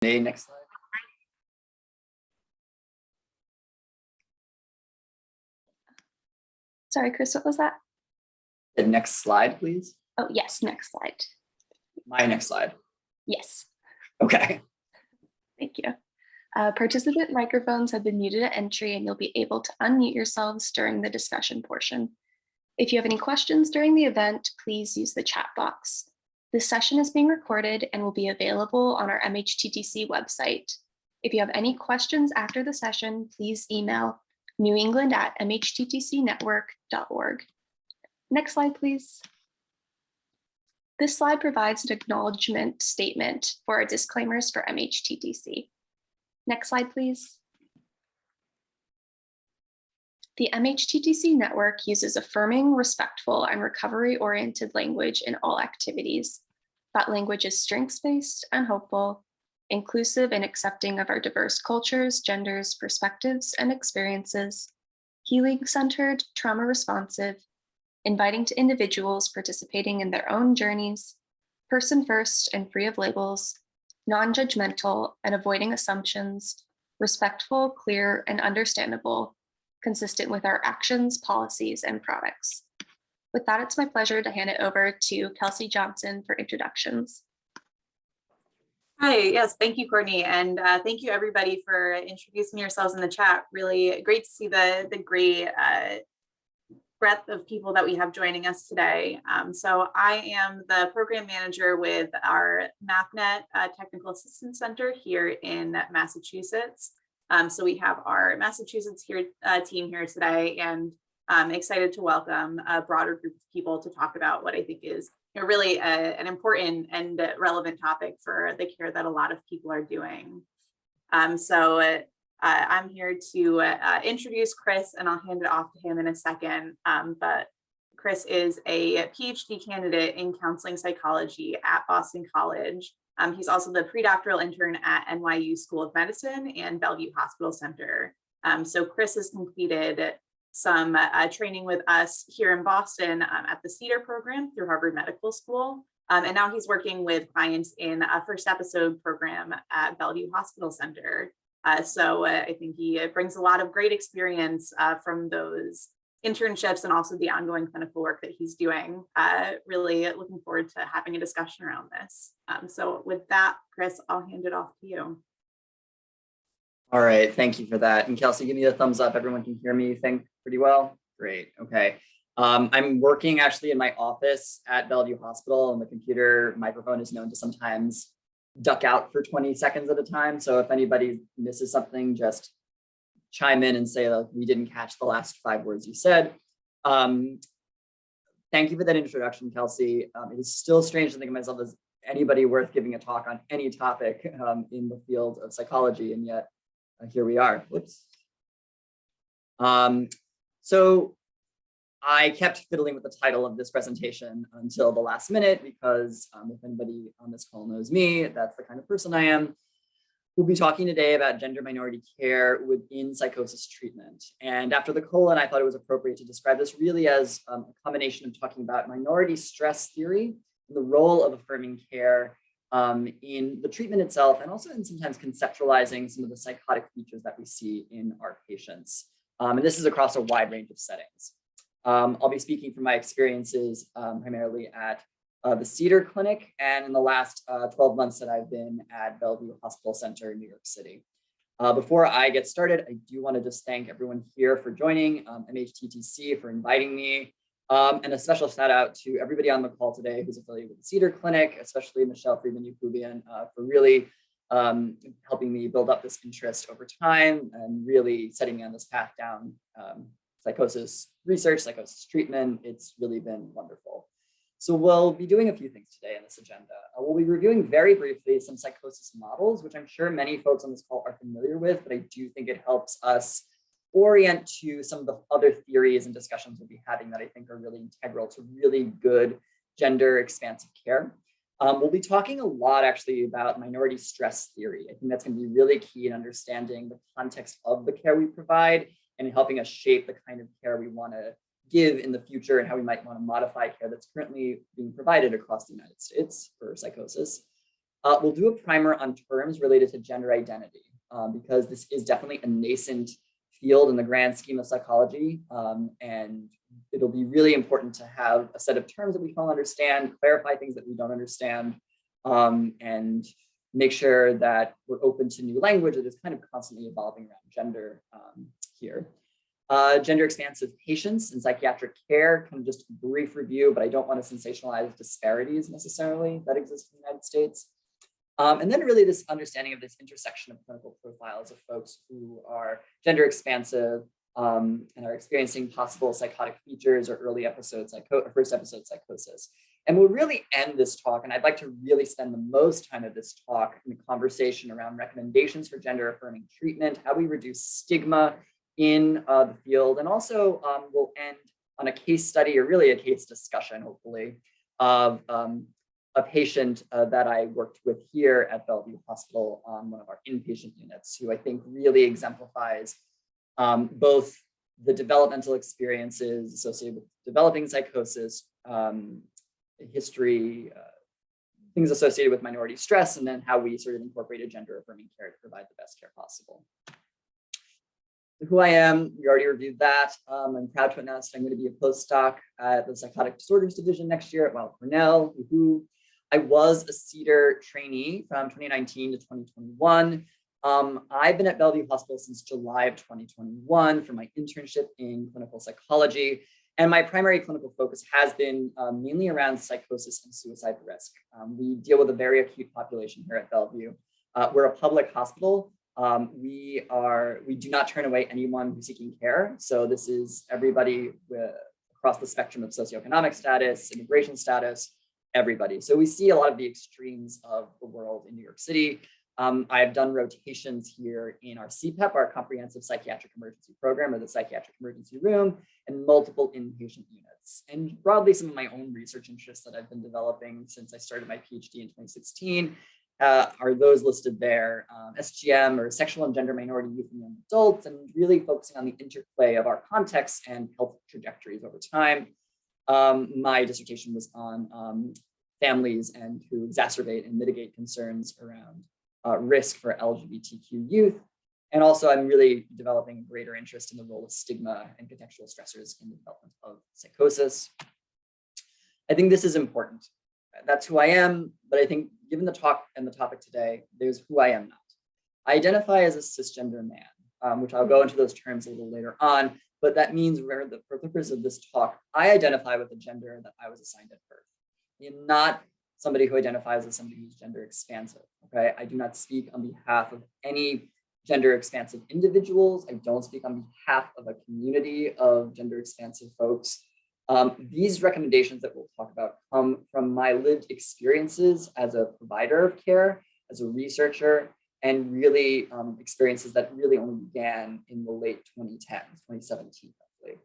Next slide. Sorry, Chris, what was that? The next slide, please. Oh, yes, next slide. My next slide. Yes. Okay. Thank you. Participant microphones have been muted at entry, and you'll be able to unmute yourselves during the discussion portion. If you have any questions during the event, please use the chat box. This session is being recorded and will be available on our MHTTC website. If you have any questions after the session, please email newengland@mhttcnetwork.org. Next slide, please. This slide provides an acknowledgement statement for our disclaimers for MHTTC. Next slide, please. The MHTTC network uses affirming, respectful, and recovery-oriented language in all activities. That language is strengths-based and hopeful, inclusive and accepting of our diverse cultures, genders, perspectives, and experiences, healing-centered, trauma-responsive, inviting to individuals participating in their own journeys, person-first and free of labels, non-judgmental and avoiding assumptions, respectful, clear, and understandable, consistent with our actions, policies, and products. With that, it's my pleasure to hand it over to Kelsey Johnson for introductions. Hi, yes, thank you, Courtney, and thank you everybody for introducing yourselves in the chat. Really great to see the great breadth of people that we have joining us today. So I am the program manager with our MapNet Technical Assistance Center here in Massachusetts. So we have our Massachusetts team here today, and I'm excited to welcome a broader group of people to talk about what I think is really an important and relevant topic for the care that a lot of people are doing. I'm here to introduce Chris, and I'll hand it off to him in a second. But Chris is a PhD candidate in counseling psychology at Boston College. He's also the pre-doctoral intern at NYU School of Medicine and Bellevue Hospital Center. So Chris has completed some training with us here in Boston at the CEDAR program through Harvard Medical School. And now he's working with clients in a first episode program at Bellevue Hospital Center. So I think he brings a lot of great experience from those internships and also the ongoing clinical work that he's doing. Really looking forward to having a discussion around this. So with that, Chris, I'll hand it off to you. All right, thank you for that. And Kelsey, give me a thumbs up. Everyone can hear me, you think, pretty well? Great, okay. I'm working actually in my office at Bellevue Hospital, and the computer microphone is known to sometimes duck out for 20 seconds at a time. So if anybody misses something, just chime in and say, like, we didn't catch the last 5 words you said. Thank you for that introduction, Kelsey. It is still strange to think of myself as anybody worth giving a talk on any topic in the field of psychology, and yet here we are. Whoops. So I kept fiddling with the title of this presentation until the last minute because if anybody on this call knows me, that's the kind of person I am. We'll be talking today about gender minority care within psychosis treatment. And after the colon, I thought it was appropriate to describe this really as a combination of talking about minority stress theory and the role of affirming care in the treatment itself, and also in sometimes conceptualizing some of the psychotic features that we see in our patients. And this is across a wide range of settings. I'll be speaking from my experiences primarily at the CEDAR Clinic, and in the last 12 months that I've been at Bellevue Hospital Center in New York City. Before I get started, I do want to just thank everyone here for joining, MHTTC for inviting me, and a special shout out to everybody on the call today who's affiliated with the CEDAR Clinic, especially Michelle Friedman-Yakubian for really helping me build up this interest over time and really setting me on this path down psychosis research, psychosis treatment. It's really been wonderful. So we'll be doing a few things today on this agenda. We'll be reviewing very briefly some psychosis models, which I'm sure many folks on this call are familiar with, but I do think it helps us orient to some of the other theories and discussions we'll be having that I think are really integral to really good gender expansive care. We'll be talking a lot actually about minority stress theory. I think that's going to be really key in understanding the context of the care we provide and helping us shape the kind of care we want to give in the future and how we might want to modify care that's currently being provided across the United States for psychosis. We'll do a primer on terms related to gender identity, because this is definitely a nascent field in the grand scheme of psychology. And it'll be really important to have a set of terms that we can all understand, clarify things that we don't understand, and make sure that we're open to new language that is kind of constantly evolving around gender here. Gender-expansive patients in psychiatric care, kind of just a brief review, but I don't want to sensationalize disparities necessarily that exist in the United States. And then really this understanding of this intersection of clinical profiles of folks who are gender expansive and are experiencing possible psychotic features or early episodes, first episode psychosis. And we'll really end this talk, and I'd like to really spend the most time of this talk in the conversation around recommendations for gender-affirming treatment, how we reduce stigma in the field, and also we'll end on a case study, or really a case discussion, hopefully, of a patient that I worked with here at Bellevue Hospital on one of our inpatient units, who I think really exemplifies both the developmental experiences associated with developing psychosis, history, things associated with minority stress, and then how we sort of incorporated gender-affirming care to provide the best care possible. Who I am, we already reviewed that. I'm proud to announce I'm going to be a postdoc at the Psychotic Disorders Division next year at Weill Cornell. I was a CEDAR trainee from 2019 to 2021. I've been at Bellevue Hospital since July of 2021 for my internship in clinical psychology. And my primary clinical focus has been mainly around psychosis and suicide risk. We deal with a very acute population here at Bellevue. We're a public hospital. We do not turn away anyone who's seeking care. So this is everybody across the spectrum of socioeconomic status, immigration status, everybody. So we see a lot of the extremes of the world in New York City. I've done rotations here in our CPEP, our Comprehensive Psychiatric Emergency Program, or the Psychiatric Emergency Room, and multiple inpatient units. And broadly, some of my own research interests that I've been developing since I started my PhD in 2016 are those listed there, SGM, or sexual and gender minority youth and young adults, and really focusing on the interplay of our context and health trajectories over time. My dissertation was on families and who exacerbate and mitigate concerns around risk for LGBTQ youth. And also I'm really developing a greater interest in the role of stigma and contextual stressors in the development of psychosis. I think this is important. That's who I am, but I think given the talk and the topic today, there's who I am not. I identify as a cisgender man, which I'll go into those terms a little later on, but that means for the purpose of this talk, I identify with the gender that I was assigned at birth. I am not somebody who identifies as somebody who's gender expansive, okay? I do not speak on behalf of any gender expansive individuals. I don't speak on behalf of a community of gender expansive folks. These recommendations that we'll talk about come from my lived experiences as a provider of care, as a researcher, and really experiences that really only began in the late 2010s, 2017, roughly.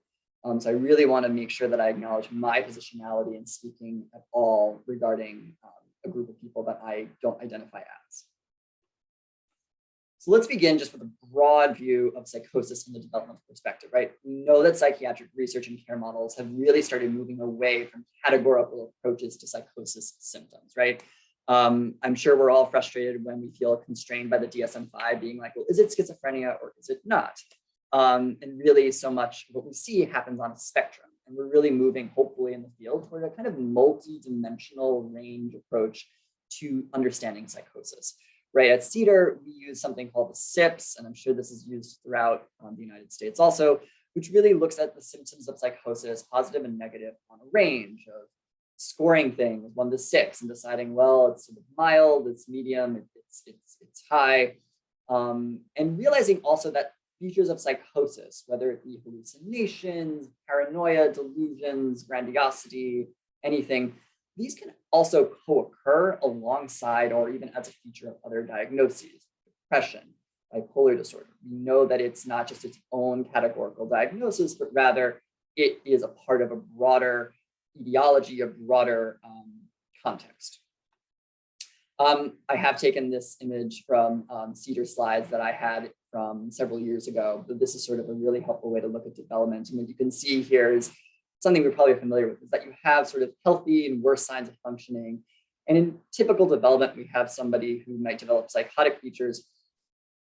So I really want to make sure that I acknowledge my positionality in speaking at all regarding a group of people that I don't identify as. So let's begin just with a broad view of psychosis from the developmental perspective, right? We know that psychiatric research and care models have really started moving away from categorical approaches to psychosis symptoms, right? I'm sure we're all frustrated when we feel constrained by the DSM-5 being like, well, is it schizophrenia or is it not? And really so much of what we see happens on a spectrum. And we're really moving, hopefully, in the field toward a kind of multi-dimensional range approach to understanding psychosis. Right, at CEDAR, we use something called the SIPS, and I'm sure this is used throughout the United States also, which really looks at the symptoms of psychosis, positive and negative, on a range of scoring things 1 to 6 and deciding, well, it's sort of mild, it's medium, it's high, and realizing also that features of psychosis, whether it be hallucinations, paranoia, delusions, grandiosity, anything, these can also co-occur alongside or even as a feature of other diagnoses, depression, bipolar disorder. We know that it's not just its own categorical diagnosis, but rather it is a part of a broader etiology, a broader context. I have taken this image from CEDAR slides that I had from several years ago, but this is sort of a really helpful way to look at development. And what you can see here is something we're probably familiar with, is that you have sort of healthy and worse signs of functioning And in typical development, we have somebody who might develop psychotic features.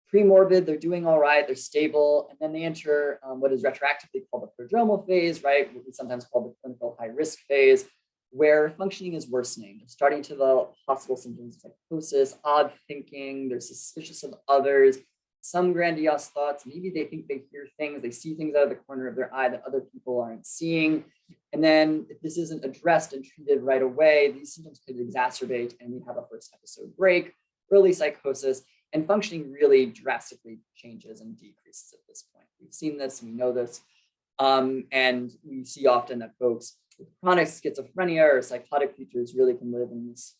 Pre-morbid, they're doing all right, they're stable, and then they enter what is retroactively called the prodromal phase, right? What we sometimes call the clinical high-risk phase, where functioning is worsening. They're starting to develop possible symptoms of psychosis, odd thinking, they're suspicious of others, some grandiose thoughts. Maybe they think they hear things, they see things out of the corner of their eye that other people aren't seeing. And then if this isn't addressed and treated right away, these symptoms could exacerbate and we have a first episode break, early psychosis, and functioning really drastically changes and decreases at this point. We've seen this, we know this, and we see often that folks with chronic schizophrenia or psychotic features really can live in this,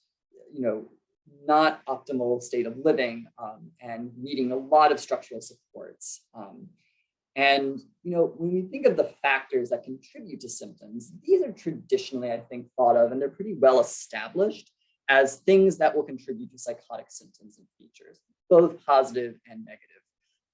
not optimal state of living and needing a lot of structural supports. And when we think of the factors that contribute to symptoms, these are traditionally, I think, thought of, and they're pretty well established as things that will contribute to psychotic symptoms and features, both positive and negative.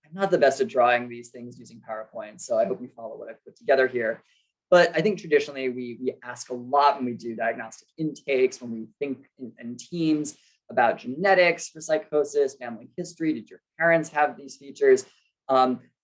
I'm not the best at drawing these things using PowerPoint, so I hope you follow what I've put together here. But I think traditionally we ask a lot when we do diagnostic intakes, when we think in teams about genetics for psychosis, family history. Did your parents have these features?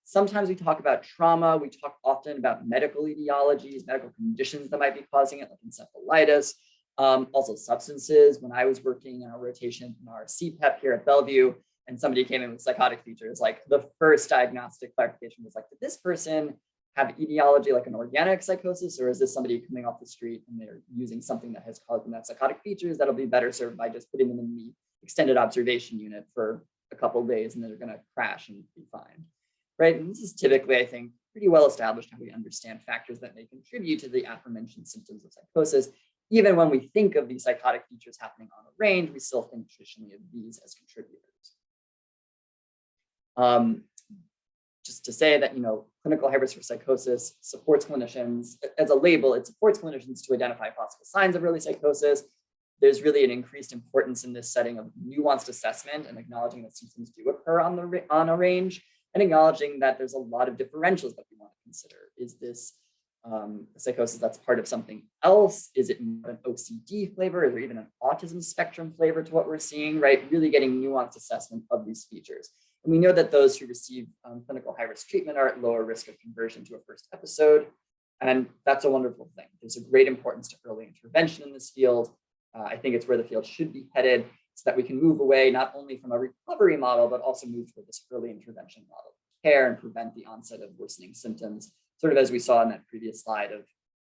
Sometimes we talk about trauma. We talk often about medical etiologies, medical conditions that might be causing it, like encephalitis. Also substances. When I was working in our rotation in our CPEP here at Bellevue, and somebody came in with psychotic features, like the first diagnostic clarification was like, did this person have etiology like an organic psychosis, or is this somebody coming off the street and they're using something that has caused them that psychotic features that'll be better served by just putting them in the extended observation unit for a couple of days and then they're going to crash and be fine, right? And this is typically, I think, pretty well established how we understand factors that may contribute to the aforementioned symptoms of psychosis. Even when we think of these psychotic features happening on a range, we still think traditionally of these as contributors. Just to say that, clinical high risk for psychosis supports clinicians, as a label, it supports clinicians to identify possible signs of early psychosis. There's really an increased importance in this setting of nuanced assessment and acknowledging that symptoms do occur on a range, and acknowledging that there's a lot of differentials that we want to consider. Is this psychosis that's part of something else? Is it an OCD flavor? Is there even an autism spectrum flavor to what we're seeing, right? Really getting nuanced assessment of these features. And we know that those who receive clinical high-risk treatment are at lower risk of conversion to a first episode. And that's a wonderful thing. There's a great importance to early intervention in this field. I think it's where the field should be headed so that we can move away not only from a recovery model, but also move toward this early intervention model of care and prevent the onset of worsening symptoms, sort of as we saw in that previous slide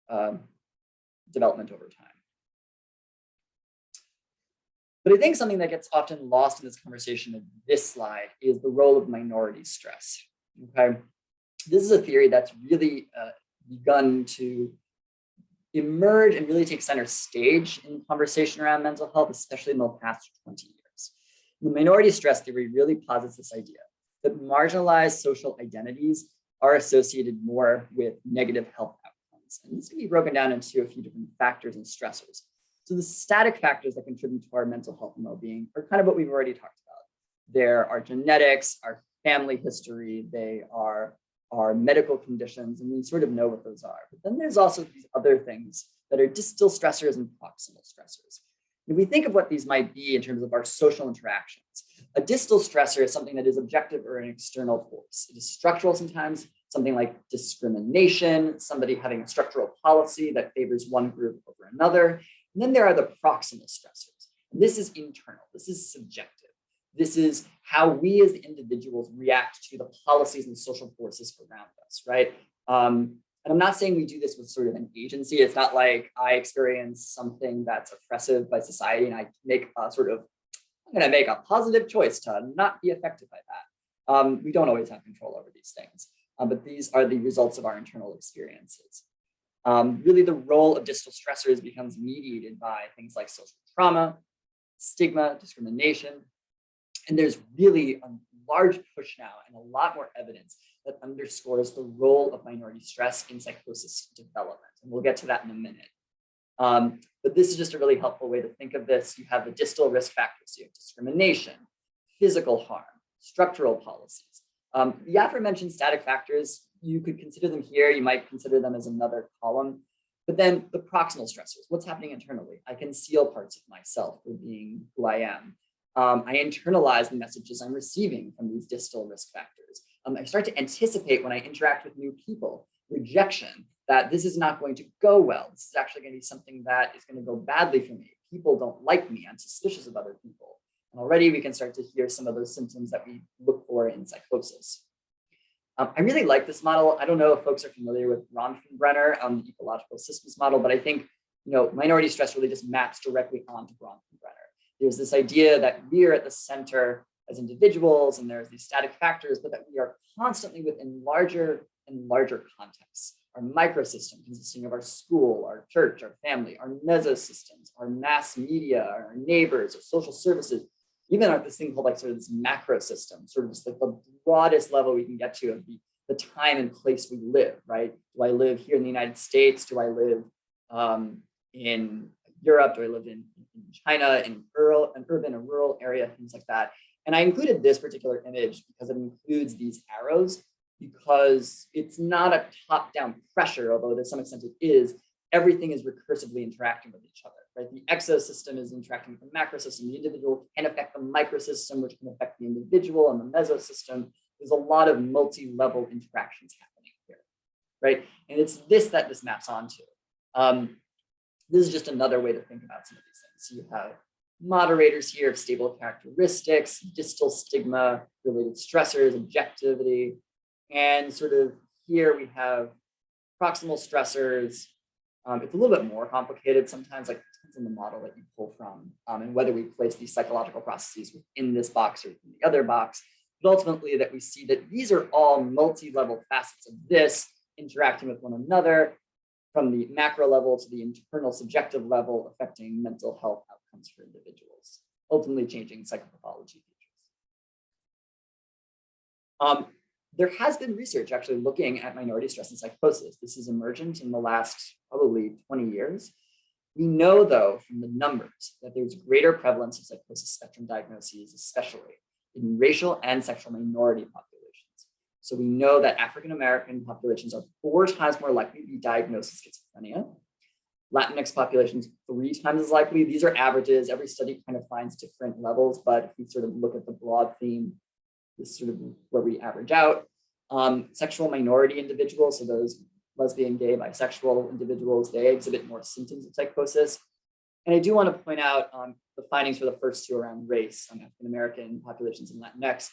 of development over time. But I think something that gets often lost in this conversation of this slide is the role of minority stress, okay? This is a theory that's really begun to emerge and really take center stage in conversation around mental health, especially in the past 20 years. The minority stress theory really posits this idea that marginalized social identities are associated more with negative health outcomes. And this can be broken down into a few different factors and stressors. So the static factors that contribute to our mental health and well-being are kind of what we've already talked about. There are genetics, our family history, they are our medical conditions, and we sort of know what those are. But then there's also these other things that are distal stressors and proximal stressors. If we think of what these might be in terms of our social interactions, a distal stressor is something that is objective or an external force. It is structural sometimes, something like discrimination, somebody having a structural policy that favors one group over another. And then there are the proximal stressors. This is internal, this is subjective. This is how we as individuals react to the policies and social forces around us, right? And I'm not saying we do this with sort of an agency. It's not like I experience something that's oppressive by society and I make a I'm gonna make a positive choice to not be affected by that. We don't always have control over these things, but these are the results of our internal experiences. Really the role of distal stressors becomes mediated by things like social trauma, stigma, discrimination. And there's really a large push now and a lot more evidence that underscores the role of minority stress in psychosis development. And we'll get to that in a minute. But this is just a really helpful way to think of this. You have the distal risk factors. You have discrimination, physical harm, structural policies. The aforementioned static factors, you could consider them here. You might consider them as another column. But then the proximal stressors, what's happening internally? I conceal parts of myself for being who I am. I internalize the messages I'm receiving from these distal risk factors. I start to anticipate when I interact with new people, rejection, that this is not going to go well. This is actually going to be something that is going to go badly for me. People don't like me. I'm suspicious of other people. And already we can start to hear some of those symptoms that we look for in psychosis. I really like this model. I don't know if folks are familiar with Bronfenbrenner, the ecological systems model, but I think minority stress really just maps directly onto Bronfenbrenner. There's this idea that we're at the center as individuals, and there's these static factors, but that we are constantly within larger and larger contexts. Our microsystem consisting of our school, our church, our family, our mesosystems, our mass media, our neighbors, our social services, even this thing called sort of this macro system, sort of just the broadest level we can get to of the time and place we live, right? Do I live here in the United States? Do I live in Europe? Do I live in China, in urban and rural area, things like that? And I included this particular image because it includes these arrows, because it's not a top-down pressure, although to some extent it is. Everything is recursively interacting with each other, right? The exosystem is interacting with the macrosystem. The individual can affect the microsystem, which can affect the individual, and the mesosystem. There's a lot of multi-level interactions happening here, right? And it's this that this maps onto. This is just another way to think about some of these things. So you have moderators here of stable characteristics, distal stigma, related stressors, objectivity, and sort of here we have proximal stressors. It's a little bit more complicated sometimes, like it depends on the model that you pull from, and whether we place these psychological processes within this box or within the other box. But ultimately that we see that these are all multi-level facets of this interacting with one another, from the macro level to the internal subjective level, affecting mental health outcomes for individuals, ultimately changing psychopathology features. There has been research actually looking at minority stress and psychosis. This is emergent in the last probably 20 years. We know, though, from the numbers that there's greater prevalence of psychosis spectrum diagnoses, especially in racial and sexual minority populations. So we know that African-American populations are 4 times more likely to be diagnosed with schizophrenia. Latinx populations 3 times as likely. These are averages. Every study kind of finds different levels, but if we sort of look at the broad theme, this is sort of where we average out. Sexual minority individuals, so those lesbian, gay, bisexual individuals, they exhibit more symptoms of psychosis. And I do want to point out the findings for the first 2 around race, African-American populations and Latinx.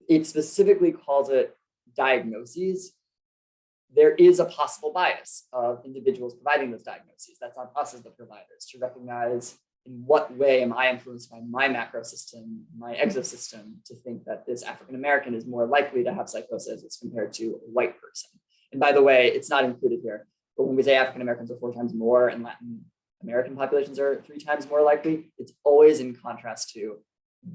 It specifically calls it diagnoses. There is a possible bias of individuals providing those diagnoses. That's on us as the providers to recognize in what way am I influenced by my macro system, my exosystem, to think that this African-American is more likely to have psychosis as compared to a white person. And by the way, it's not included here, but when we say African-Americans are 4 times more and Latin American populations are 3 times more likely, it's always in contrast to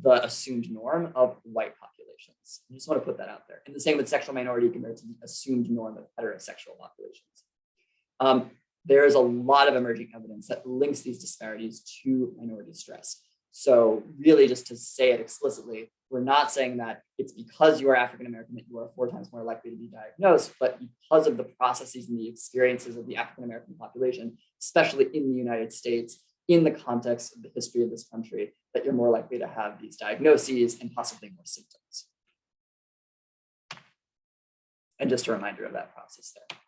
the assumed norm of white populations. I just want to put that out there. And the same with sexual minority compared to the assumed norm of heterosexual populations. There is a lot of emerging evidence that links these disparities to minority stress. So really, just to say it explicitly, we're not saying that it's because you are African-American that you are 4 times more likely to be diagnosed, but because of the processes and the experiences of the African-American population, especially in the United States, in the context of the history of this country, that you're more likely to have these diagnoses and possibly more symptoms. And just a reminder of that process there.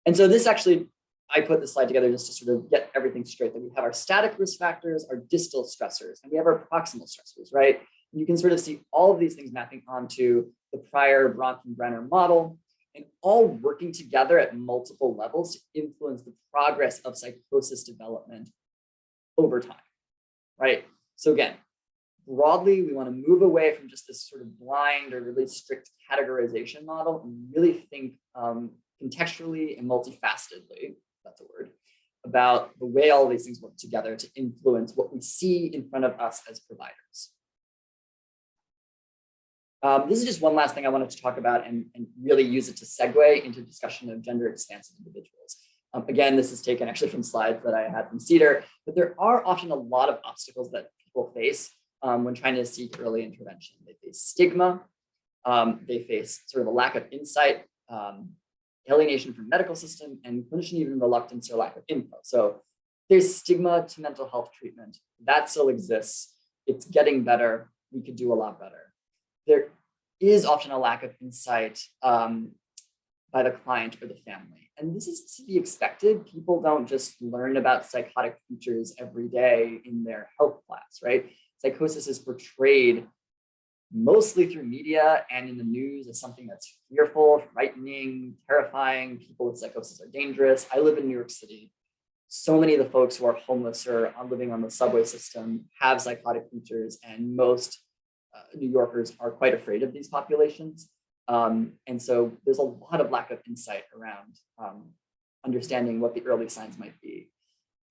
And so this actually, I put this slide together just to sort of get everything straight, that we have our static risk factors, our distal stressors, and we have our proximal stressors, right? And you can sort of see all of these things mapping onto the prior Bronfenbrenner model and all working together at multiple levels to influence the progress of psychosis development over time, right? So again, broadly, we want to move away from just this sort of blind or really strict categorization model and really think contextually and multifacetedly, that's a word, about the way all of these things work together to influence what we see in front of us as providers. This is just one last thing I wanted to talk about and really use it to segue into discussion of gender-expansive individuals. Again, this is taken actually from slides that I had from CEDAR, but there are often a lot of obstacles that people face when trying to seek early intervention. They face stigma, they face sort of a lack of insight alienation from medical system, and clinician even reluctance or lack of info. So there's stigma to mental health treatment. That still exists. It's getting better. We could do a lot better. There is often a lack of insight by the client or the family. And this is to be expected. People don't just learn about psychotic features every day in their health class, right? Psychosis is portrayed mostly through media and in the news as something that's fearful, frightening, terrifying. People with psychosis are dangerous. I live in New York City. So many of the folks who are homeless or living on the subway system have psychotic features, and most New Yorkers are quite afraid of these populations. And so there's a lot of lack of insight around understanding what the early signs might be.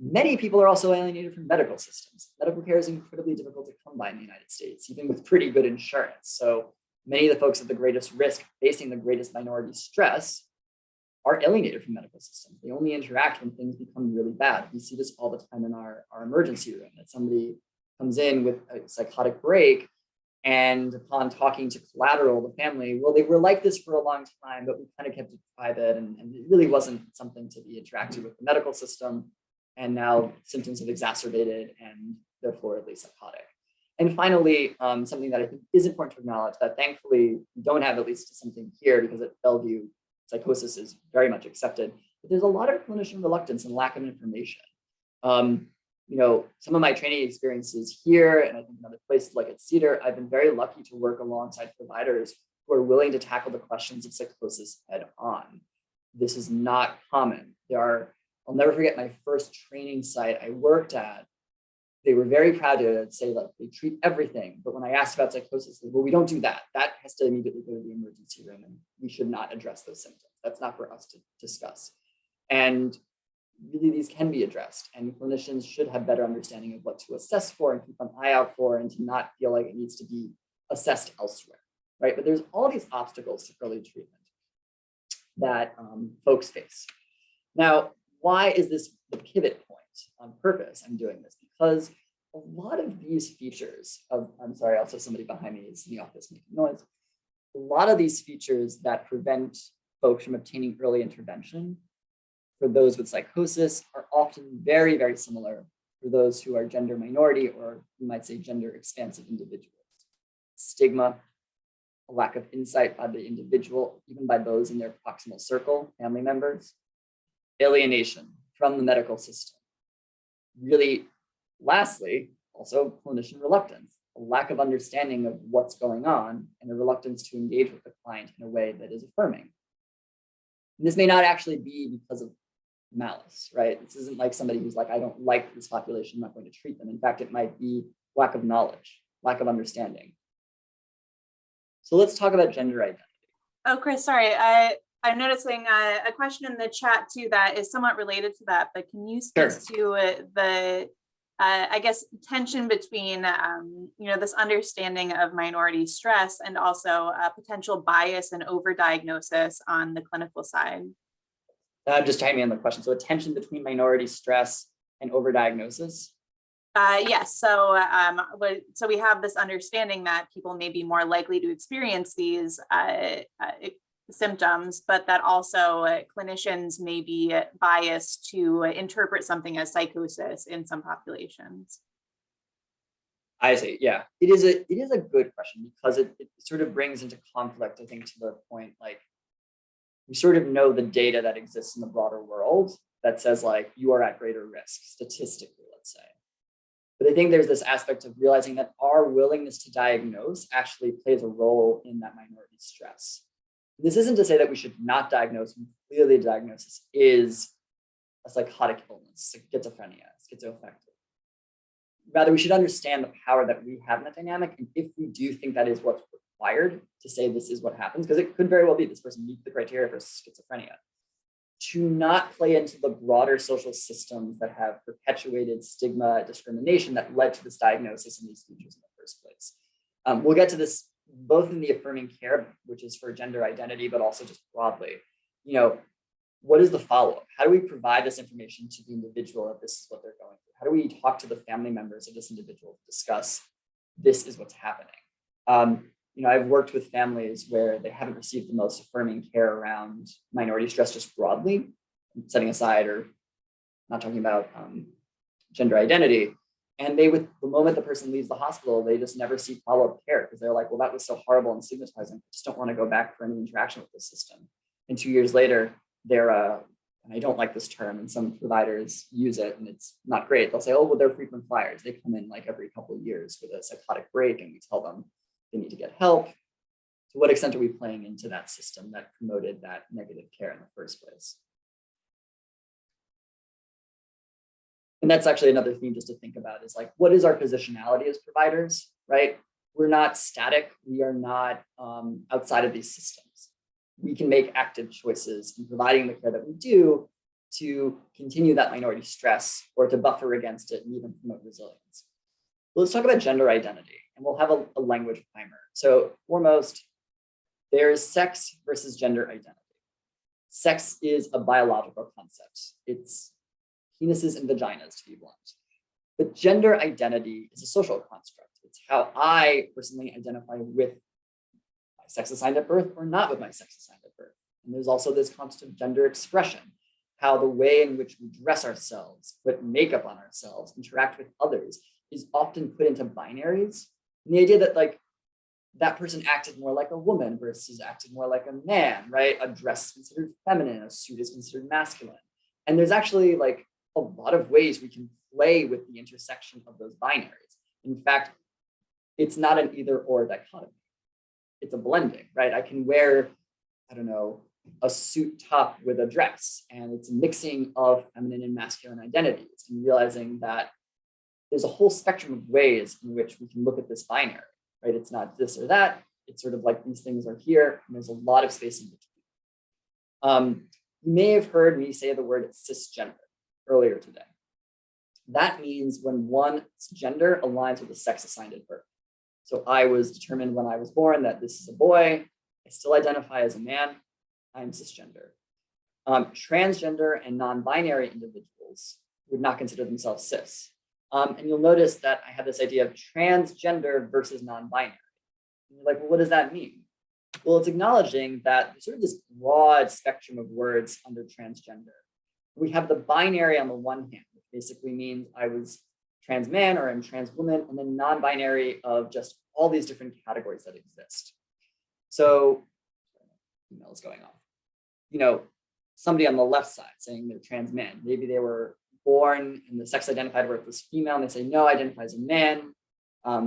Many people are also alienated from medical systems. Medical care is incredibly difficult to come by in the United States, even with pretty good insurance. So many of the folks at the greatest risk, facing the greatest minority stress, are alienated from medical systems. They only interact when things become really bad. We see this all the time in our emergency room, that somebody comes in with a psychotic break, and upon talking to collateral, the family, well, they were like this for a long time, but we kind of kept it private, and it really wasn't something to be interacted with the medical system. And now symptoms have exacerbated and they're floridly psychotic. And finally, something that I think is important to acknowledge that thankfully we don't have, at least something here, because at Bellevue, psychosis is very much accepted, but there's a lot of clinician reluctance and lack of information. Some of my training experiences here, and I think in other places like at CEDAR, I've been very lucky to work alongside providers who are willing to tackle the questions of psychosis head on. This is not common. I'll never forget my first training site I worked at. They were very proud to say, like, they treat everything. But when I asked about psychosis, they said, well, we don't do that. That has to immediately go to the emergency room, and we should not address those symptoms. That's not for us to discuss. And really, these can be addressed, and clinicians should have better understanding of what to assess for and keep an eye out for, and to not feel like it needs to be assessed elsewhere, right? But there's all these obstacles to early treatment that folks face. Now, why is this the pivot point on purpose? I'm doing this because a lot of these features I'm sorry, also somebody behind me is in the office making noise. A lot of these features that prevent folks from obtaining early intervention for those with psychosis are often very, very similar for those who are gender minority, or you might say gender expansive individuals. Stigma, a lack of insight by the individual, even by those in their proximal circle, family members. Alienation from the medical system. Really, lastly, also clinician reluctance, a lack of understanding of what's going on, and a reluctance to engage with the client in a way that is affirming. And this may not actually be because of malice, right? This isn't like somebody who's like, I don't like this population, I'm not going to treat them. In fact, it might be lack of knowledge, lack of understanding. So let's talk about gender identity. Oh, Chris, sorry. I'm noticing a question in the chat too that is somewhat related to that, but can you speak to the, I guess, tension between, this understanding of minority stress and also potential bias and overdiagnosis on the clinical side? I'm just chiming in the question. So a tension between minority stress and overdiagnosis? Yes. So we have this understanding that people may be more likely to experience these symptoms, but that also clinicians may be biased to interpret something as psychosis in some populations. I see. Yeah, it is a good question, because it sort of brings into conflict, I think, to the point, like, we sort of know the data that exists in the broader world that says, like, you are at greater risk statistically, let's say. But I think there's this aspect of realizing that our willingness to diagnose actually plays a role in that minority stress. This isn't to say that we should not diagnose when clearly the diagnosis is a psychotic illness, schizophrenia, schizoaffective. Rather, we should understand the power that we have in that dynamic. And if we do think that is what's required to say this is what happens, because it could very well be this person meets the criteria for schizophrenia, to not play into the broader social systems that have perpetuated stigma, discrimination that led to this diagnosis and these features in the first place. We'll get to this both in the affirming care, which is for gender identity, but also just broadly. What is the follow-up? How do we provide this information to the individual if this is what they're going through? How do we talk to the family members of this individual to discuss this is what's happening? I've worked with families where they haven't received the most affirming care around minority stress just broadly, setting aside or not talking about gender identity. And the moment the person leaves the hospital, they just never seek follow-up care because they're like, well, that was so horrible and stigmatizing. I just don't want to go back for any interaction with the system. And 2 years later, they're, and I don't like this term, and some providers use it and it's not great. They'll say, oh, well, they're frequent flyers. They come in like every couple of years with a psychotic break and we tell them they need to get help. To what extent are we playing into that system that promoted that negative care in the first place? And that's actually another theme just to think about is like, what is our positionality as providers, right? We're not static. We are not outside of these systems. We can make active choices in providing the care that we do to continue that minority stress or to buffer against it and even promote resilience. Let's talk about gender identity, and we'll have a language primer. So foremost, there's sex versus gender identity. Sex is a biological concept. It's penises and vaginas, to be blunt. But gender identity is a social construct. It's how I personally identify with my sex assigned at birth or not with my sex assigned at birth. And there's also this concept of gender expression, how the way in which we dress ourselves, put makeup on ourselves, interact with others is often put into binaries. And the idea that like that person acted more like a woman versus acted more like a man, right? A dress is considered feminine, a suit is considered masculine. And there's actually like a lot of ways we can play with the intersection of those binaries. In fact, it's not an either or dichotomy. It's a blending, right? I can wear, I don't know, a suit top with a dress, and it's a mixing of feminine and masculine identities and realizing that there's a whole spectrum of ways in which we can look at this binary, right? It's not this or that. It's sort of like these things are here, and there's a lot of space in between. You may have heard me say the word cisgender earlier today. That means when one's gender aligns with the sex assigned at birth. So I was determined when I was born that this is a boy. I still identify as a man. I'm cisgender. Transgender and non-binary individuals would not consider themselves cis. And you'll notice that I have this idea of transgender versus non-binary. And you're like, well, what does that mean? Well, it's acknowledging that there's sort of this broad spectrum of words under transgender. We have the binary on the one hand, which basically means I was trans man or I'm trans woman, and then non-binary of just all these different categories that exist. So, email is going off. Somebody on the left side saying they're trans man. Maybe they were born and the sex identified birth was female, and they say, no, I identify as a man.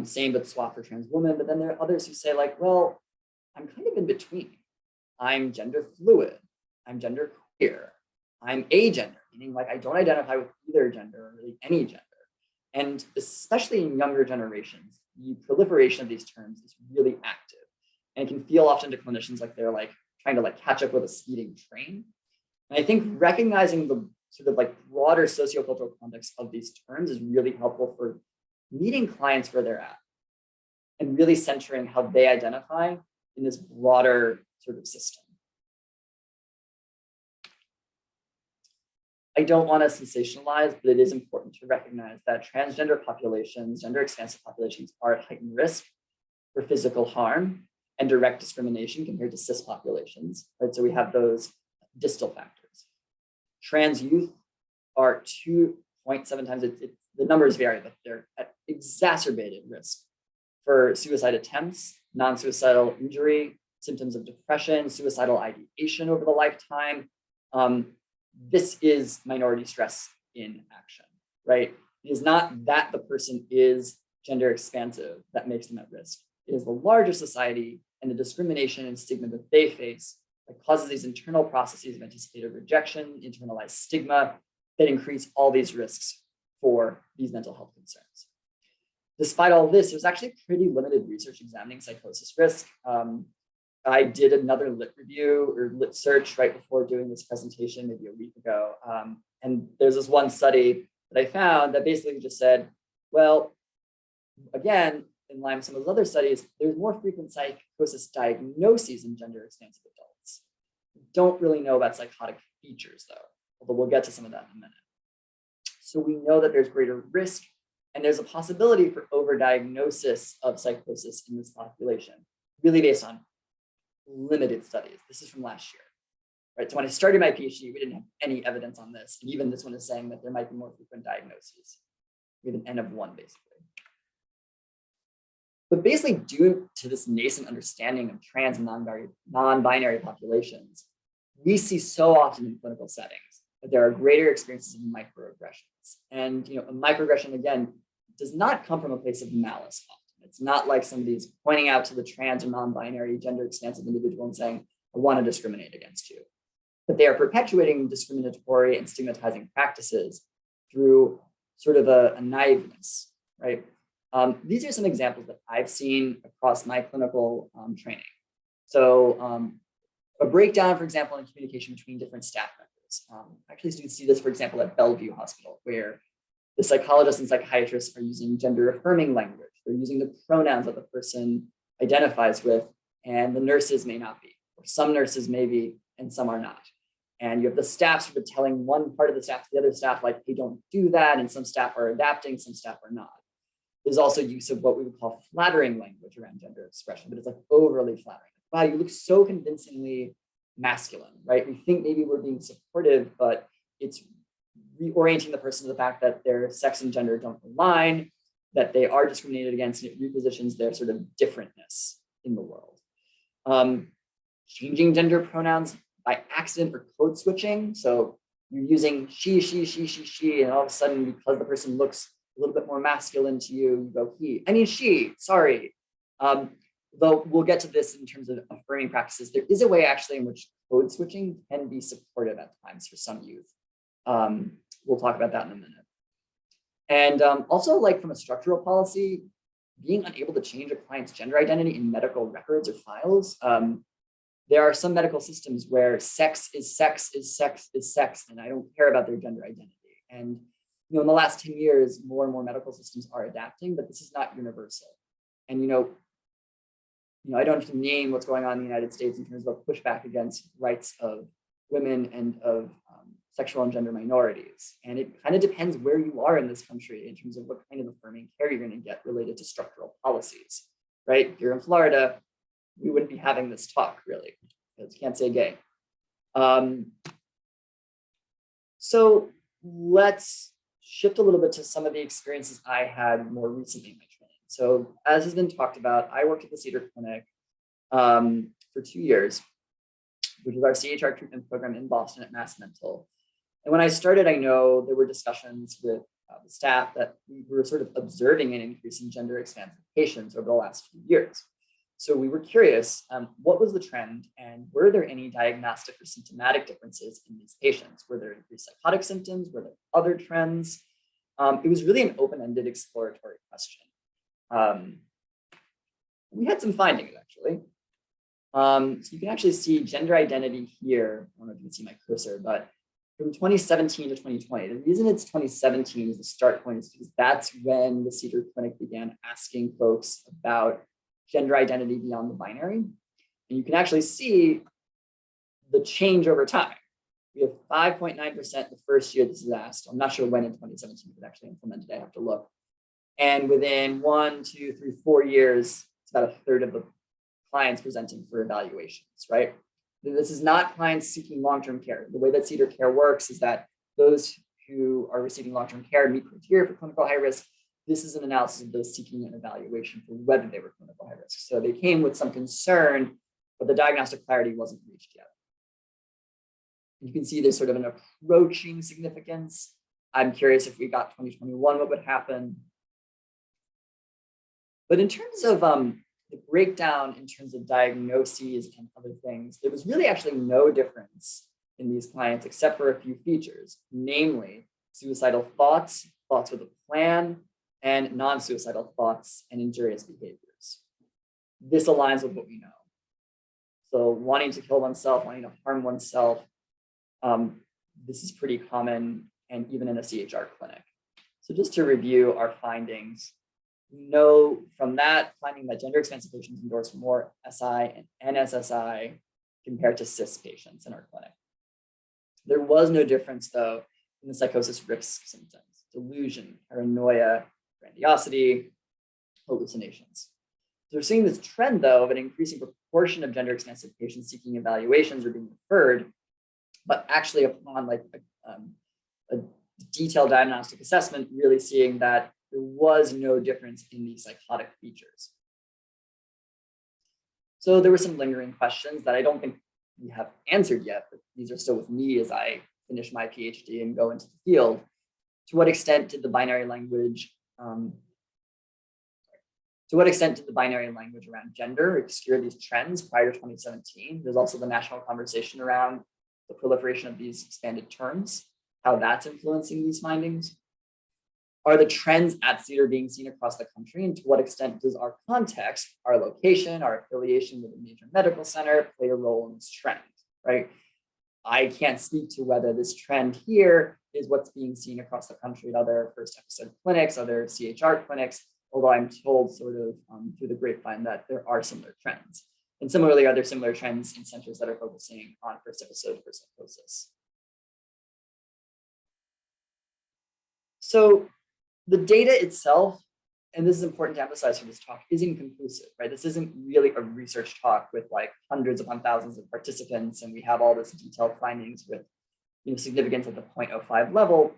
Same but swap for trans woman. But then there are others who say like, well, I'm kind of in between. I'm gender fluid. I'm gender queer. I'm agender, meaning like I don't identify with either gender or really any gender. And especially in younger generations, the proliferation of these terms is really active. And it can feel often to clinicians like they're like trying to like catch up with a speeding train. And I think recognizing the sort of like broader sociocultural context of these terms is really helpful for meeting clients where they're at and really centering how they identify in this broader sort of system. I don't want to sensationalize, but it is important to recognize that transgender populations, gender expansive populations are at heightened risk for physical harm and direct discrimination compared to cis populations, right? So we have those distal factors. Trans youth are 2.7 times, the numbers vary, but they're at exacerbated risk for suicide attempts, non-suicidal injury, symptoms of depression, suicidal ideation over the lifetime. This is minority stress in action, right? It is not that the person is gender expansive that makes them at risk. It is the larger society and the discrimination and stigma that they face that causes these internal processes of anticipated rejection, internalized stigma that increase all these risks for these mental health concerns. Despite all this, there's actually pretty limited research examining psychosis risk. I did another lit review or lit search right before doing this presentation, maybe a week ago. And there's this one study that I found that basically just said, well, again, in line with some of those other studies, there's more frequent psychosis diagnoses in gender expansive adults. We don't really know about psychotic features though, although we'll get to some of that in a minute. So we know that there's greater risk and there's a possibility for overdiagnosis of psychosis in this population. really based on limited studies. This is from last year, right? So when I started my PhD, we didn't have any evidence on this. And even this one is saying that there might be more frequent diagnoses with an N of 1, basically. But basically, due to this nascent understanding of trans and non-binary populations, we see so often in clinical settings that there are greater experiences of microaggressions. And a microaggression, again, does not come from a place of malice often. It's not like somebody's pointing out to the trans or non-binary gender-expansive individual and saying, I want to discriminate against you. But they are perpetuating discriminatory and stigmatizing practices through sort of a naiveness, right? These are some examples that I've seen across my clinical training. So a breakdown, for example, in communication between different staff members. Actually, students see this, for example, at Bellevue Hospital, where the psychologists and psychiatrists are using gender-affirming language. They're using the pronouns that the person identifies with, and the nurses may not be, or some nurses may be, and some are not. And you have the staff sort of telling one part of the staff to the other staff, like, hey, don't do that. And some staff are adapting, some staff are not. There's also use of what we would call flattering language around gender expression, but it's like overly flattering. Wow, you look so convincingly masculine, right? We think maybe we're being supportive, but it's reorienting the person to the fact that their sex and gender don't align, that they are discriminated against, and it repositions their sort of differentness in the world. Changing gender pronouns by accident or code switching. So you're using she, and all of a sudden, because the person looks a little bit more masculine to you, you go he. I mean, she, sorry. Though we'll get to this in terms of affirming practices, there is a way actually in which code switching can be supportive at times for some youth. We'll talk about that in a minute. And also, like from a structural policy, being unable to change a client's gender identity in medical records or files. There are some medical systems where sex is sex is sex is sex, and I don't care about their gender identity. And in the last 10 years, more and more medical systems are adapting, but this is not universal. And I don't have to name what's going on in the United States in terms of pushback against rights of women and of sexual and gender minorities. And it kind of depends where you are in this country in terms of what kind of affirming care you're going to get related to structural policies, right? Here in Florida, we wouldn't be having this talk really, because you can't say gay. So let's shift a little bit to some of the experiences I had more recently in my training. So as has been talked about, I worked at the CEDAR Clinic for 2 years, which is our CHR treatment program in Boston at Mass Mental. And when I started, I know there were discussions with the staff that we were sort of observing an increase in gender expansive patients over the last few years. So we were curious, what was the trend, and were there any diagnostic or symptomatic differences in these patients? Were there increased psychotic symptoms? Were there other trends? It was really an open-ended exploratory question. We had some findings, actually. So you can actually see gender identity here. I don't know if you can see my cursor, but from 2017 to 2020, the reason it's 2017 as the start point is because that's when the CEDAR Clinic began asking folks about gender identity beyond the binary. And you can actually see the change over time. We have 5.9% the first year this is asked. I'm not sure when in 2017 it was actually implemented. I have to look. And within 1, 2, 3, 4 years, it's about a third of the clients presenting for evaluations, right? This is not clients seeking long-term care. The way that CEDAR Care works is that those who are receiving long-term care meet criteria for clinical high risk. This is an analysis of those seeking an evaluation for whether they were clinical high risk. So they came with some concern, but the diagnostic clarity wasn't reached yet. You can see there's sort of an approaching significance. I'm curious if we got 2021, what would happen? But in terms of the breakdown in terms of diagnoses and other things, there was really actually no difference in these clients except for a few features, namely suicidal thoughts, thoughts with a plan, and non-suicidal thoughts and injurious behaviors. This aligns with what we know. So wanting to kill oneself, wanting to harm oneself, this is pretty common, and even in a CHR clinic. So just to review our findings, we know from that finding that gender expansive patients endorse more SI and NSSI compared to cis patients in our clinic. There was no difference, though, in the psychosis risk symptoms, delusion, paranoia, grandiosity, hallucinations. They're seeing this trend, though, of an increasing proportion of gender-expansive patients seeking evaluations or being referred, but actually upon like a detailed diagnostic assessment, really seeing that there was no difference in the psychotic features. So there were some lingering questions that I don't think we have answered yet, but these are still with me as I finish my PhD and go into the field. To what extent did the binary language around gender obscure these trends prior to 2017? There's also the national conversation around the proliferation of these expanded terms, how that's influencing these findings. Are the trends at CEDAR being seen across the country? And to what extent does our context, our location, our affiliation with a major medical center play a role in this trend, right? I can't speak to whether this trend here is what's being seen across the country at other first episode clinics, other CHR clinics, although I'm told sort of through the grapevine that there are similar trends. And similarly, are there similar trends in centers that are focusing on first episode for psychosis? So the data itself, and this is important to emphasize for this talk, is inconclusive, right? This isn't really a research talk with like hundreds upon thousands of participants, and we have all this detailed findings with significance at the 0.05 level.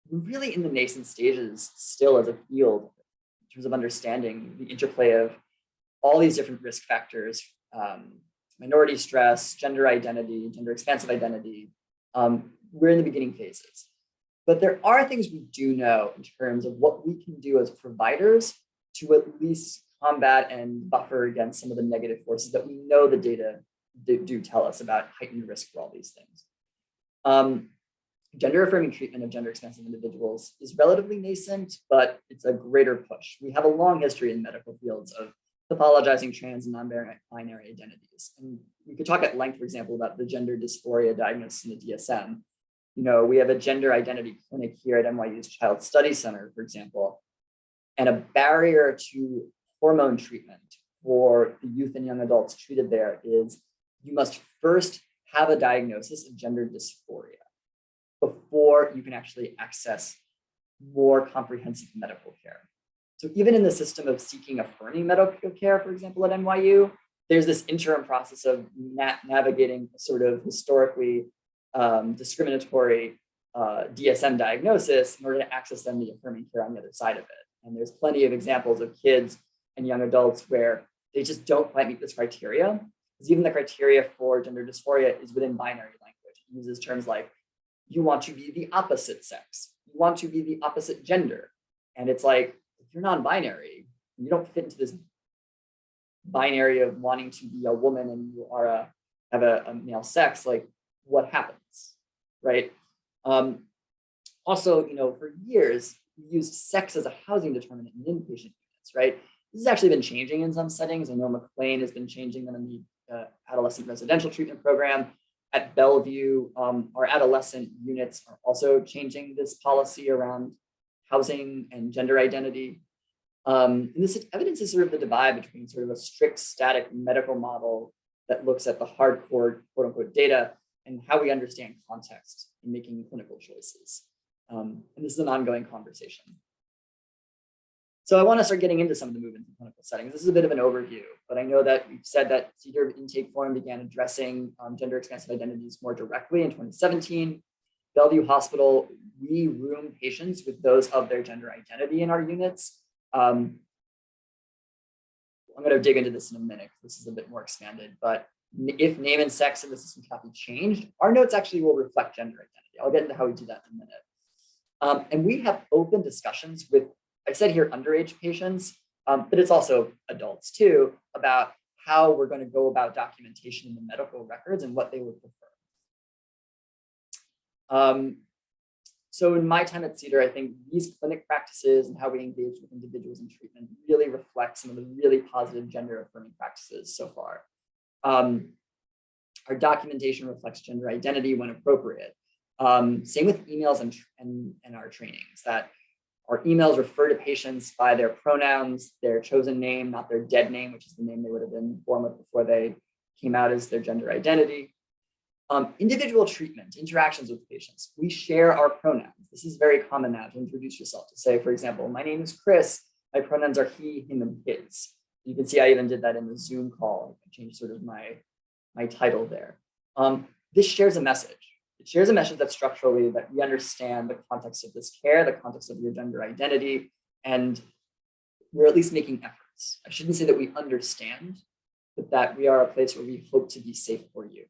We're really in the nascent stages still as a field in terms of understanding the interplay of all these different risk factors, minority stress, gender identity, gender expansive identity. We're in the beginning phases. But there are things we do know in terms of what we can do as providers to at least combat and buffer against some of the negative forces that we know the data do tell us about heightened risk for all these things. Gender-affirming treatment of gender-expansive individuals is relatively nascent, but it's a greater push. We have a long history in medical fields of pathologizing trans and non-binary identities. And we could talk at length, for example, about the gender dysphoria diagnosis in the DSM. We have a gender identity clinic here at NYU's Child Study Center, for example, and a barrier to hormone treatment for the youth and young adults treated there is you must first have a diagnosis of gender dysphoria before you can actually access more comprehensive medical care. So even in the system of seeking affirming medical care, for example, at NYU, there's this interim process of navigating sort of historically discriminatory DSM diagnosis in order to access then the affirming care on the other side of it. And there's plenty of examples of kids and young adults where they just don't quite meet this criteria, because even the criteria for gender dysphoria is within binary language. It uses terms like, you want to be the opposite sex, you want to be the opposite gender. And it's like, if you're non-binary, you don't fit into this binary of wanting to be a woman and you are have a male sex, like what happens, right? Also, for years, we used sex as a housing determinant in inpatient units, right? This has actually been changing in some settings. I know McLean has been changing them in the adolescent residential treatment program. At Bellevue, our adolescent units are also changing this policy around housing and gender identity. And this evidence is sort of the divide between sort of a strict static medical model that looks at the hardcore quote unquote data and how we understand context in making clinical choices. And this is an ongoing conversation. So I want to start getting into some of the movements in clinical settings. This is a bit of an overview, but I know that we've said that CEDAR intake form began addressing gender expansive identities more directly in 2017. Bellevue Hospital, we room patients with those of their gender identity in our units. I'm going to dig into this in a minute. This is a bit more expanded, but if name and sex in the system cannot be changed, our notes actually will reflect gender identity. I'll get into how we do that in a minute. And we have open discussions with, I said here, underage patients, but it's also adults too, about how we're going to go about documentation in the medical records and what they would prefer. So in my time at CEDAR, I think these clinic practices and how we engage with individuals in treatment really reflect some of the really positive gender affirming practices so far. Our documentation reflects gender identity when appropriate. Same with emails and our trainings, that our emails refer to patients by their pronouns, their chosen name, not their dead name, which is the name they would have been born with before they came out as their gender identity. Individual treatment, interactions with patients, we share our pronouns. This is very common now to introduce yourself, to say, for example, my name is Chris, my pronouns are he, him, and his. You can see I even did that in the Zoom call. I changed sort of my title there. This shares a message. It shares a message that structurally that we understand the context of this care, the context of your gender identity, and we're at least making efforts. I shouldn't say that we understand, but that we are a place where we hope to be safe for you.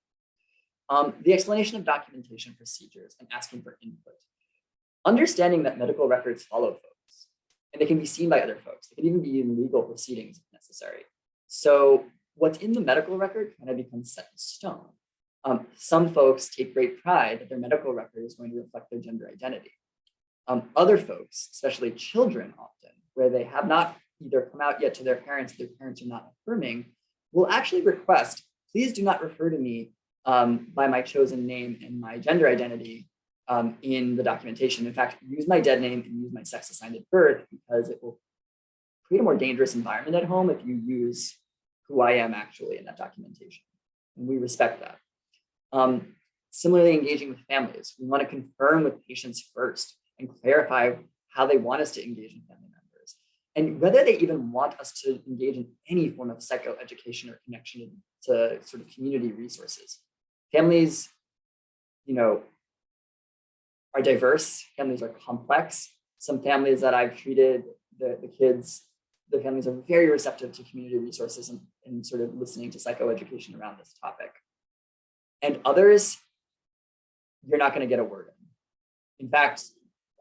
The explanation of documentation procedures and asking for input. Understanding that medical records follow folks, and they can be seen by other folks. They can even be in legal proceedings if necessary. So what's in the medical record kind of becomes set in stone. Some folks take great pride that their medical record is going to reflect their gender identity. Other folks, especially children often, where they have not either come out yet to their parents are not affirming, will actually request, please do not refer to me by my chosen name and my gender identity in the documentation. In fact, use my dead name and use my sex assigned at birth, because it will create a more dangerous environment at home if you use who I am actually in that documentation. And we respect that. Similarly, engaging with families. We want to confirm with patients first and clarify how they want us to engage in family members, and whether they even want us to engage in any form of psychoeducation or connection to sort of community resources. Families, are diverse. Families are complex. Some families that I've treated, the families are very receptive to community resources and sort of listening to psychoeducation around this topic. And others, you're not going to get a word in. In fact,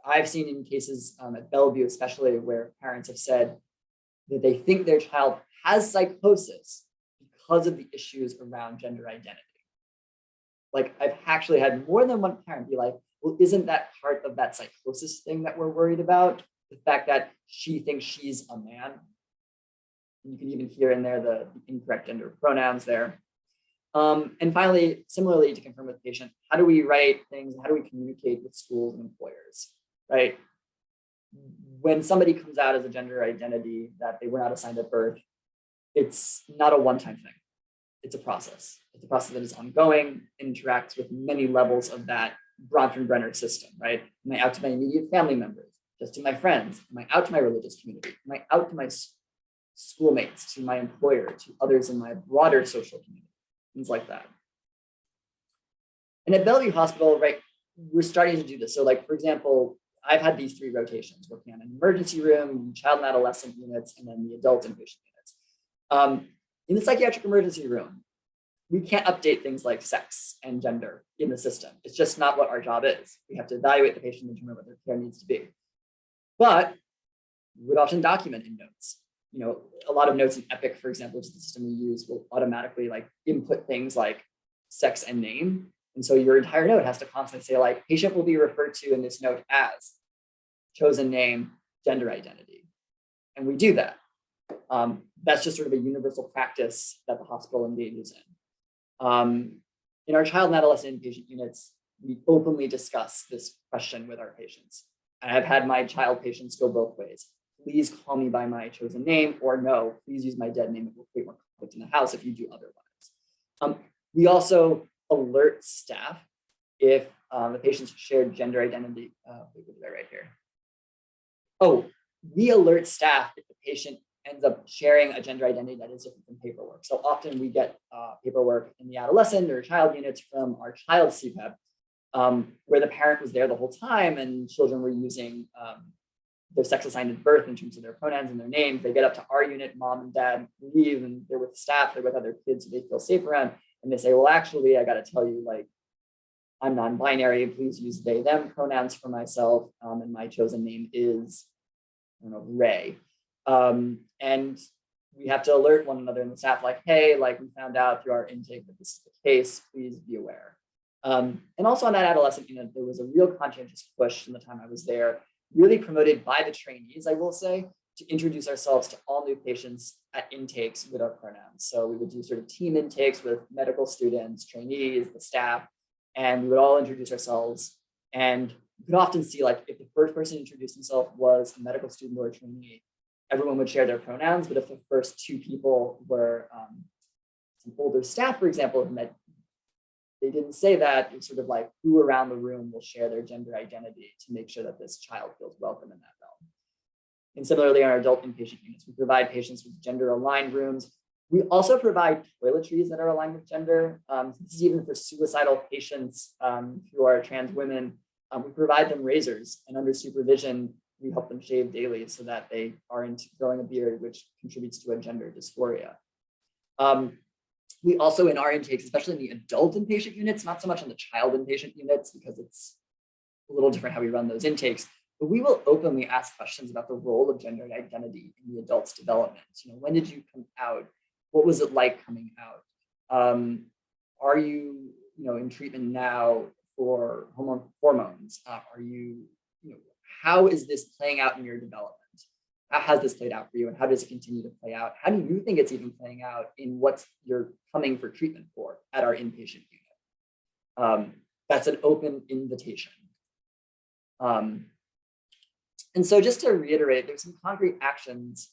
I've seen in cases at Bellevue, especially, where parents have said that they think their child has psychosis because of the issues around gender identity. Like, I've actually had more than one parent be like, well, isn't that part of that psychosis thing that we're worried about? The fact that she thinks she's a man. And you can even hear in there the incorrect gender pronouns there. And finally, similarly, to confirm with the patient, how do we write things? How do we communicate with schools and employers, right? When somebody comes out as a gender identity that they were not assigned at birth, it's not a one-time thing. It's a process. It's a process that is ongoing, interacts with many levels of that Bronfenbrenner system, right? Am I out to my immediate family members? Just to my friends? Am I out to my religious community? Am I out to my schoolmates, to my employer, to others in my broader social community? Things like that. And at Bellevue Hospital, right, we're starting to do this. So, like, for example, I've had these 3 rotations working on an emergency room, child and adolescent units, and then the adult inpatient units. In the psychiatric emergency room, we can't update things like sex and gender in the system. It's just not what our job is. We have to evaluate the patient and determine what their care needs to be. But we would often document in notes. A lot of notes in Epic, for example, which is the system we use, will automatically input things like sex and name. And so your entire note has to constantly say patient will be referred to in this note as chosen name, gender identity. And we do that. That's just sort of a universal practice that the hospital engages in. In our child and adolescent inpatient units, we openly discuss this question with our patients. And I've had my child patients go both ways. Please call me by my chosen name, or no, please use my dead name. It will create more conflict in the house if you do otherwise. We also alert staff if the patient's shared gender identity. What did I write here? Oh, we alert staff if the patient ends up sharing a gender identity that is different from paperwork. So often we get paperwork in the adolescent or child units from our child CPEP, where the parent was there the whole time and children were using their sex assigned at birth in terms of their pronouns and their names. They get up to our unit, mom and dad leave, and they're with staff, they're with other kids who they feel safe around. And they say, well, actually, I got to tell you, I'm non-binary. Please use they, them pronouns for myself. And my chosen name is, Ray. And we have to alert one another in the staff, hey, we found out through our intake that this is the case, please be aware. And also on that adolescent unit, there was a real conscientious push in the time I was there, really promoted by the trainees, I will say, to introduce ourselves to all new patients at intakes with our pronouns. So we would do sort of team intakes with medical students, trainees, the staff, and we would all introduce ourselves. And you could often see if the first person introduced himself was a medical student or a trainee, everyone would share their pronouns. But if the first 2 people were some older staff, for example, they didn't say that. It's sort of who around the room will share their gender identity to make sure that this child feels welcome in that realm. And similarly, in our adult inpatient units, we provide patients with gender-aligned rooms. We also provide toiletries that are aligned with gender. This is even for suicidal patients who are trans women. We provide them razors, and under supervision, we help them shave daily so that they aren't growing a beard, which contributes to a gender dysphoria. We also, in our intakes, especially in the adult inpatient units, not so much in the child inpatient units because it's a little different how we run those intakes, but we will openly ask questions about the role of gender identity in the adult's development. When did you come out? What was it like coming out? Are you, in treatment now for hormones? Are you, how is this playing out in your development? How has this played out for you, and how does it continue to play out? How do you think it's even playing out in what you're coming for treatment for at our inpatient unit? That's an open invitation. And so just to reiterate, there's some concrete actions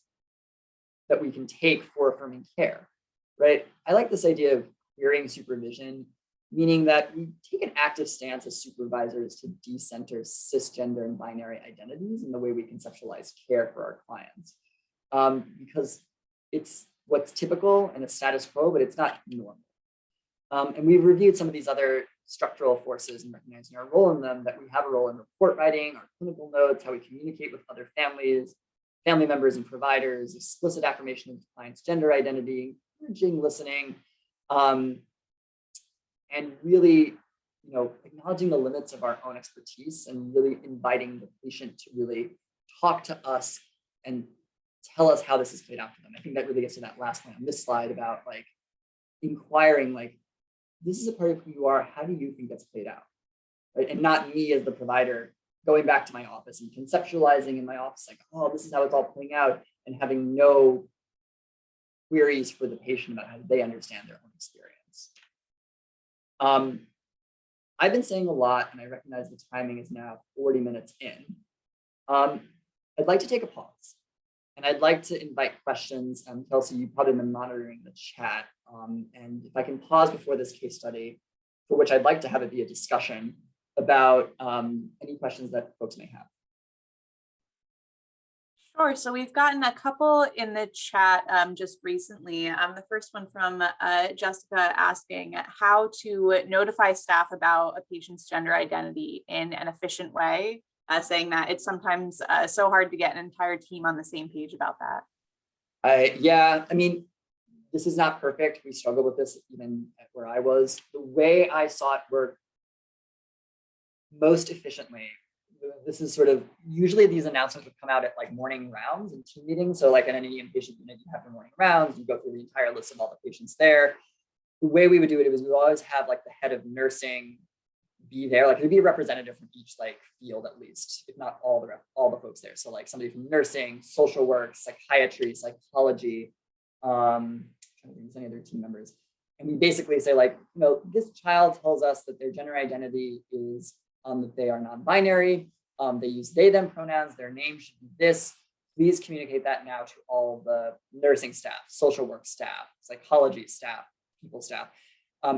that we can take for affirming care, right? I like this idea of queering supervision, meaning that we take an active stance as supervisors to decenter cisgender and binary identities in the way we conceptualize care for our clients. Because it's what's typical and it's status quo, but it's not normal. And we've reviewed some of these other structural forces and recognizing our role in them, that we have a role in report writing, our clinical notes, how we communicate with other families, family members and providers, explicit affirmation of the client's gender identity, encouraging listening, and really, acknowledging the limits of our own expertise and really inviting the patient to really talk to us and tell us how this has played out for them. I think that really gets to that last point on this slide about inquiring, this is a part of who you are. How do you think that's played out? Right? And not me as the provider going back to my office and conceptualizing in my office, oh, this is how it's all playing out, and having no queries for the patient about how they understand their own experience. I've been saying a lot, and I recognize the timing is now 40 minutes in. I'd like to take a pause, and I'd like to invite questions. Kelsey, you've probably been monitoring the chat, and if I can pause before this case study, for which I'd like to have it be a discussion about any questions that folks may have. Sure. So we've gotten a couple in the chat just recently. The first one from Jessica asking how to notify staff about a patient's gender identity in an efficient way, saying that it's sometimes so hard to get an entire team on the same page about that. Yeah, I mean, this is not perfect. We struggled with this even at where I was. The way I saw it work most efficiently, this is sort of, usually these announcements would come out at morning rounds and team meetings. So in any inpatient unit, you have your morning rounds, you go through the entire list of all the patients there. The way we would do it was we would always have the head of nursing be there. It would be a representative from each field at least, if not all the folks there. So somebody from nursing, social work, psychiatry, psychology, trying to think of any other team members. And we basically say this child tells us that their gender identity is that they are non-binary. They use they, them pronouns. Their name should be this. Please communicate that now to all the nursing staff, social work staff, psychology staff, people staff.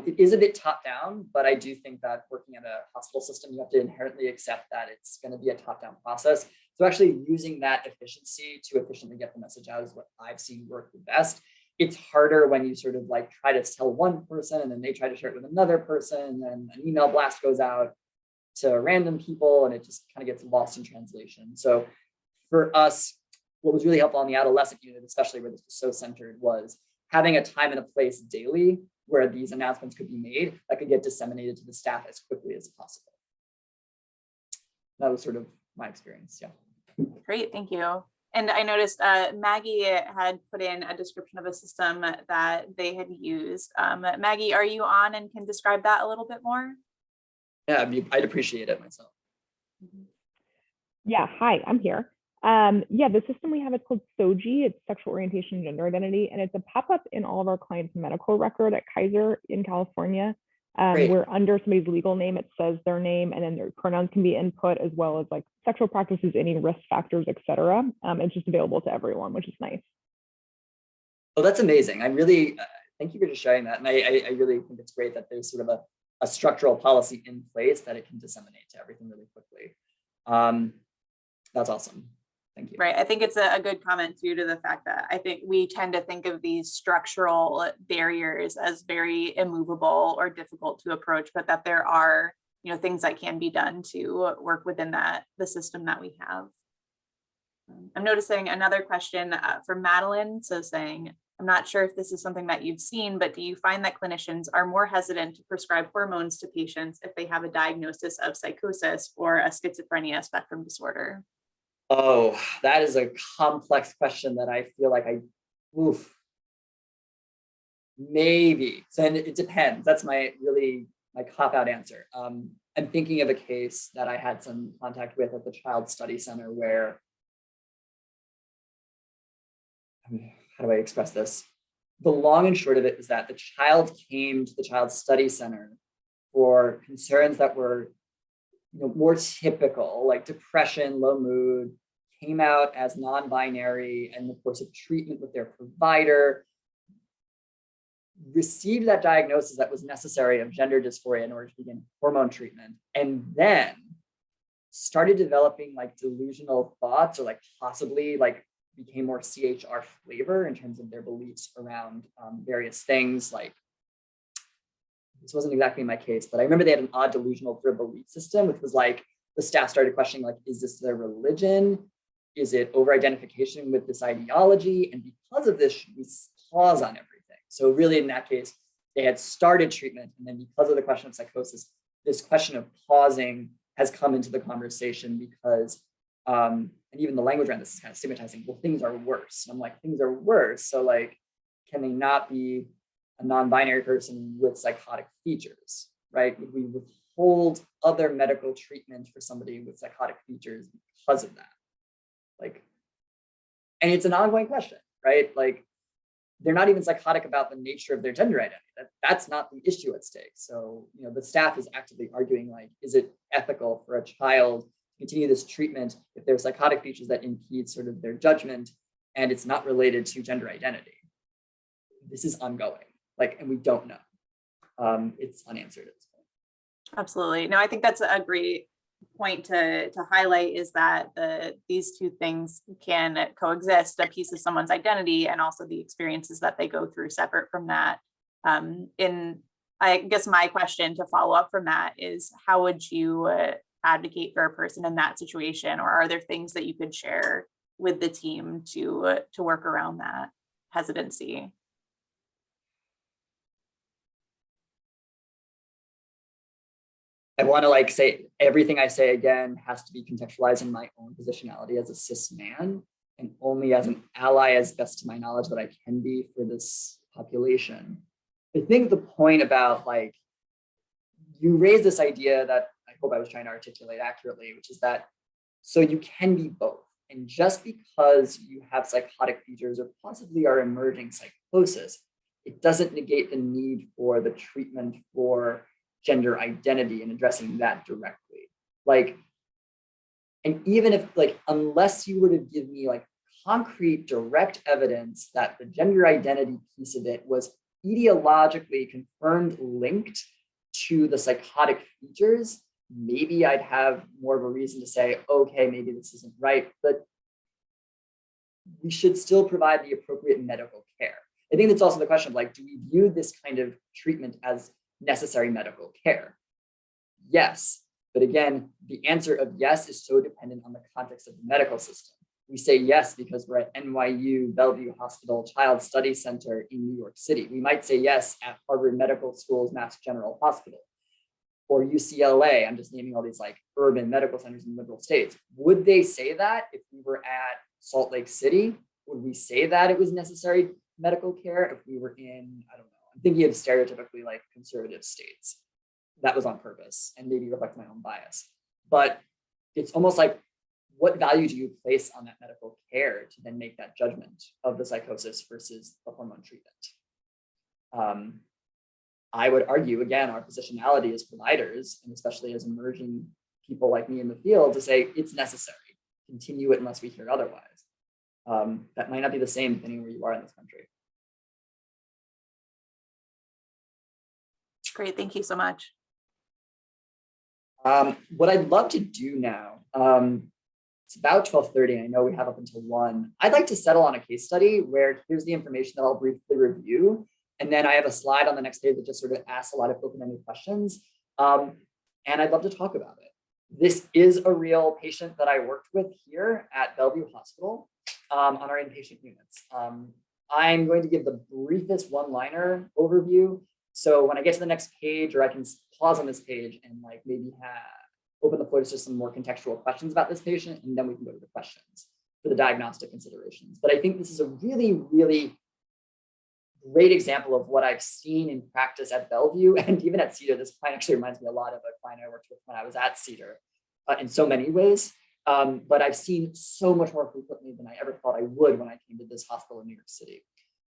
It is a bit top down, but I do think that working at a hospital system, you have to inherently accept that it's going to be a top down process. So actually using that efficiency to efficiently get the message out is what I've seen work the best. It's harder when you sort of try to tell one person and then they try to share it with another person, and then an email blast goes out to random people and it just kind of gets lost in translation. So for us, what was really helpful on the adolescent unit, especially where this was so centered, was having a time and a place daily where these announcements could be made that could get disseminated to the staff as quickly as possible. That was sort of my experience, yeah. Great, thank you. And I noticed Maggie had put in a description of a system that they had used. Maggie, are you on and can describe that a little bit more? Yeah, I'd appreciate it myself. Yeah, hi, I'm here. Yeah, the system we have is called SOGI. It's sexual orientation and gender identity, and it's a pop-up in all of our clients' medical record at Kaiser in California. Where under somebody's legal name, it says their name, and then their pronouns can be input, as well as sexual practices, any risk factors, etc. It's just available to everyone, which is nice. Oh, that's amazing. I really thank you for just sharing that, and I really think it's great that there's sort of a structural policy in place that it can disseminate to everything really quickly. That's awesome. Thank you. Right. I think it's a good comment too, to the fact that I think we tend to think of these structural barriers as very immovable or difficult to approach, but that there are, things that can be done to work within the system that we have. I'm noticing another question from Madeline. So saying, I'm not sure if this is something that you've seen, but do you find that clinicians are more hesitant to prescribe hormones to patients if they have a diagnosis of psychosis or a schizophrenia spectrum disorder? Oh, that is a complex question that I feel like maybe. So and it depends. That's my cop-out answer. I'm thinking of a case that I had some contact with at the Child Study Center where, how do I express this? The long and short of it is that the child came to the Child Study Center for concerns that were more typical, like depression, low mood, came out as non-binary, and in the course of treatment with their provider, received that diagnosis that was necessary of gender dysphoria in order to begin hormone treatment, and then started developing like delusional thoughts, or like possibly like became more CHR flavor in terms of their beliefs around various things. Like, this wasn't exactly my case, but I remember they had an odd delusional sort of belief system, which was like, the staff started questioning, like, is this their religion? Is it over-identification with this ideology? And because of this, should we pause on everything? So really in that case, they had started treatment. And then because of the question of psychosis, this question of pausing has come into the conversation because, and even the language around this is kind of stigmatizing, well, things are worse. And I'm like, things are worse. So like, can they not be a non-binary person with psychotic features, right? Would we withhold other medical treatment for somebody with psychotic features because of that? Like, and it's an ongoing question, right? Like, they're not even psychotic about the nature of their gender identity. That's not the issue at stake. So, the staff is actively arguing, like, is it ethical for a child to continue this treatment if there are psychotic features that impede sort of their judgment and it's not related to gender identity? This is ongoing, like, and we don't know. It's unanswered at this point. Absolutely. No, I think that's a great point to highlight, is that these two things can coexist: a piece of someone's identity and also the experiences that they go through separate from that. I guess my question to follow up from that is, how would you advocate for a person in that situation? Or are there things that you could share with the team to work around that hesitancy? I want to like say everything I say again has to be contextualized in my own positionality as a cis man, and only as an ally, as best to my knowledge, that I can be for this population. I think the point about, like, you raised this idea that I hope I was trying to articulate accurately, which is that, so you can be both. And just because you have psychotic features or possibly are emerging psychosis, it doesn't negate the need for the treatment for gender identity and addressing that directly. Like, and even if, like, unless you were to give me like concrete direct evidence that the gender identity piece of it was ideologically confirmed linked to the psychotic features, maybe I'd have more of a reason to say, okay, maybe this isn't right, but we should still provide the appropriate medical care. I think that's also the question of, like, do we view this kind of treatment as necessary medical care? Yes, but again, the answer of yes is so dependent on the context of the medical system. We say yes because we're at NYU Bellevue Hospital Child Study Center in New York City. We might say yes at Harvard Medical School's Mass General Hospital, or UCLA. I'm just naming all these like urban medical centers in liberal states. Would they say that if we were at Salt Lake City? Would we say that it was necessary medical care if we were in, I don't know, I'm thinking of stereotypically like conservative states? That was on purpose and maybe reflects my own bias. But it's almost like, what value do you place on that medical care to then make that judgment of the psychosis versus the hormone treatment? I would argue, again, our positionality as providers, and especially as emerging people like me in the field, to say it's necessary. Continue it unless we hear otherwise. That might not be the same depending where you are in this country. Great, thank you so much. What I'd love to do now It's about 12:30. I know we have up until 1. I'd like to settle on a case study where here's the information that I'll briefly review. And then I have a slide on the next page that just sort of asks a lot of open-ended questions. And I'd love to talk about it. This is a real patient that I worked with here at Bellevue Hospital on our inpatient units. I'm going to give the briefest one-liner overview. So when I get to the next page, or I can pause on this page and like maybe open the floor to just some more contextual questions about this patient, and then we can go to the questions for the diagnostic considerations. But I think this is a really, really great example of what I've seen in practice at Bellevue and even at CEDAR. This client actually reminds me a lot of a client I worked with when I was at CEDAR in so many ways. But I've seen so much more frequently than I ever thought I would when I came to this hospital in New York City.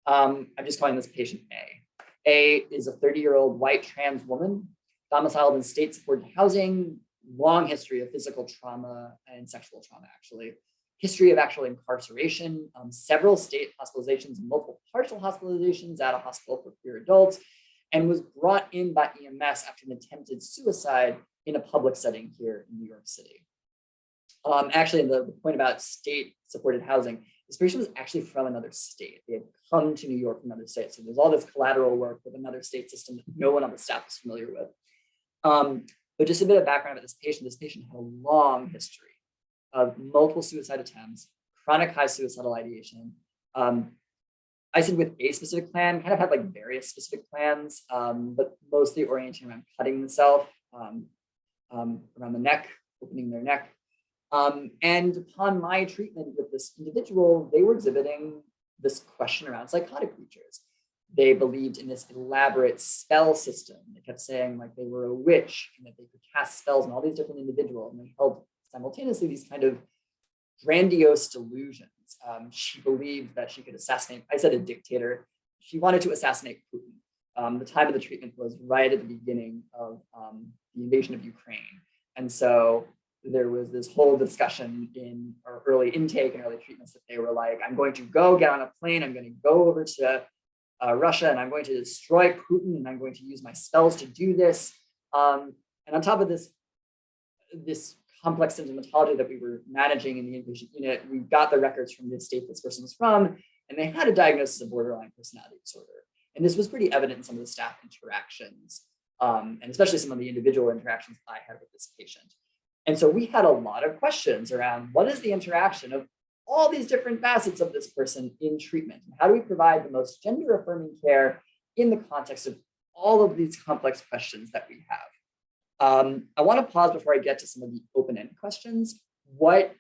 I'm just calling this patient A. A is a 30-year-old white trans woman, domiciled in state-supported housing, long history of physical trauma and sexual trauma, actually. History of actual incarceration, several state hospitalizations, multiple partial hospitalizations at a hospital for queer adults, and was brought in by EMS after an attempted suicide in a public setting here in New York City. Actually, the point about state-supported housing, this patient was actually from another state. They had come to New York from another state. So there's all this collateral work with another state system that no one on the staff is familiar with. But just a bit of background about this patient had a long history of multiple suicide attempts, chronic high suicidal ideation. I said with a specific plan, kind of had like various specific plans, but mostly orienting around cutting themselves around the neck, opening their neck. And upon my treatment with this individual, they were exhibiting this question around psychotic creatures. They believed in this elaborate spell system. They kept saying like they were a witch and that they could cast spells on all these different individuals, and they held simultaneously these kind of grandiose delusions. She believed that she could assassinate, I said a dictator. She wanted to assassinate Putin. The time of the treatment was right at the beginning of the invasion of Ukraine. And so there was this whole discussion in our early intake and early treatments that they were like, I'm going to go get on a plane, I'm going to go over to Russia, and I'm going to destroy Putin, and I'm going to use my spells to do this. And on top of this complex symptomatology that we were managing in the inpatient unit, we got the records from the state this person was from, and they had a diagnosis of borderline personality disorder. And this was pretty evident in some of the staff interactions, and especially some of the individual interactions I had with this patient. And so we had a lot of questions around what is the interaction of all these different facets of this person in treatment? And how do we provide the most gender-affirming care in the context of all of these complex questions that we have? I want to pause before I get to some of the open-ended questions. What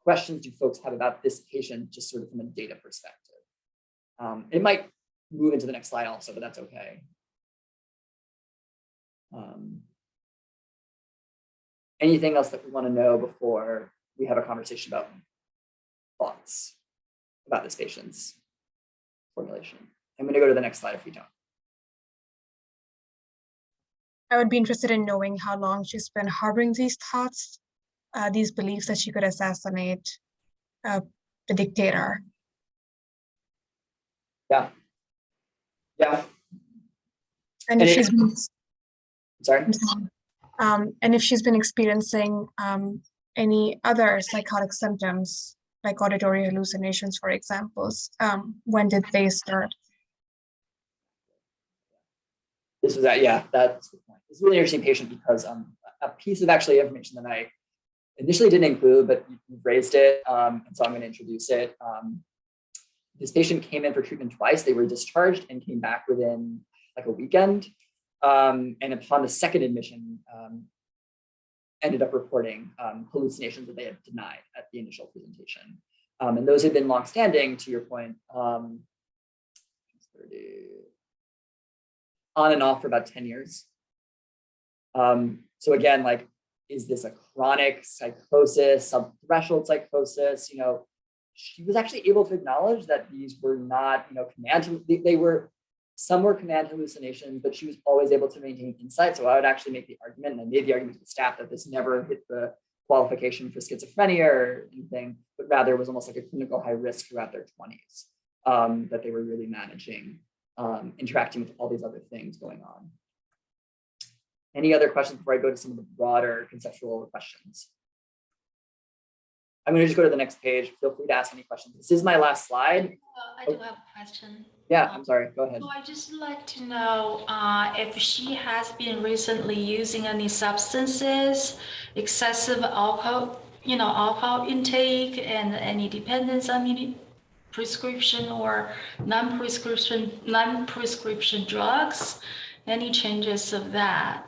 questions do folks have about this patient, just sort of from a data perspective? It might move into the next slide also, but that's okay. Anything else that we want to know before we have a conversation about thoughts about this patient's formulation? I'm going to go to the next slide if we don't. I would be interested in knowing how long she's been harboring these thoughts, these beliefs that she could assassinate the dictator. Yeah. And if she's been, sorry. And if she's been experiencing any other psychotic symptoms, like auditory hallucinations, for examples, when did they start? This was that, yeah, that's a good point. This is a really interesting patient because a piece of actually information that I initially didn't include, but you've raised it, and so I'm going to introduce it. This patient came in for treatment twice. They were discharged and came back within like a weekend. And upon the second admission, ended up reporting hallucinations that they had denied at the initial presentation. And those had been longstanding, to your point, on and off for about 10 years. So again, like, is this a chronic psychosis, subthreshold psychosis? You know, she was actually able to acknowledge that these were not, you know, some were command hallucinations, but she was always able to maintain insight. So I would actually make the argument, and I made the argument to the staff, that this never hit the qualification for schizophrenia or anything, but rather was almost like a clinical high risk throughout their 20s, that they were really managing, interacting with all these other things going on. Any other questions before I go to some of the broader conceptual questions? I'm going to just go to the next page. Feel free to ask any questions. This is my last slide. I do have a question. Yeah, I'm sorry. Go ahead. So I just like to know if she has been recently using any substances, excessive alcohol, alcohol intake, and any dependence on any prescription or non-prescription drugs, any changes of that,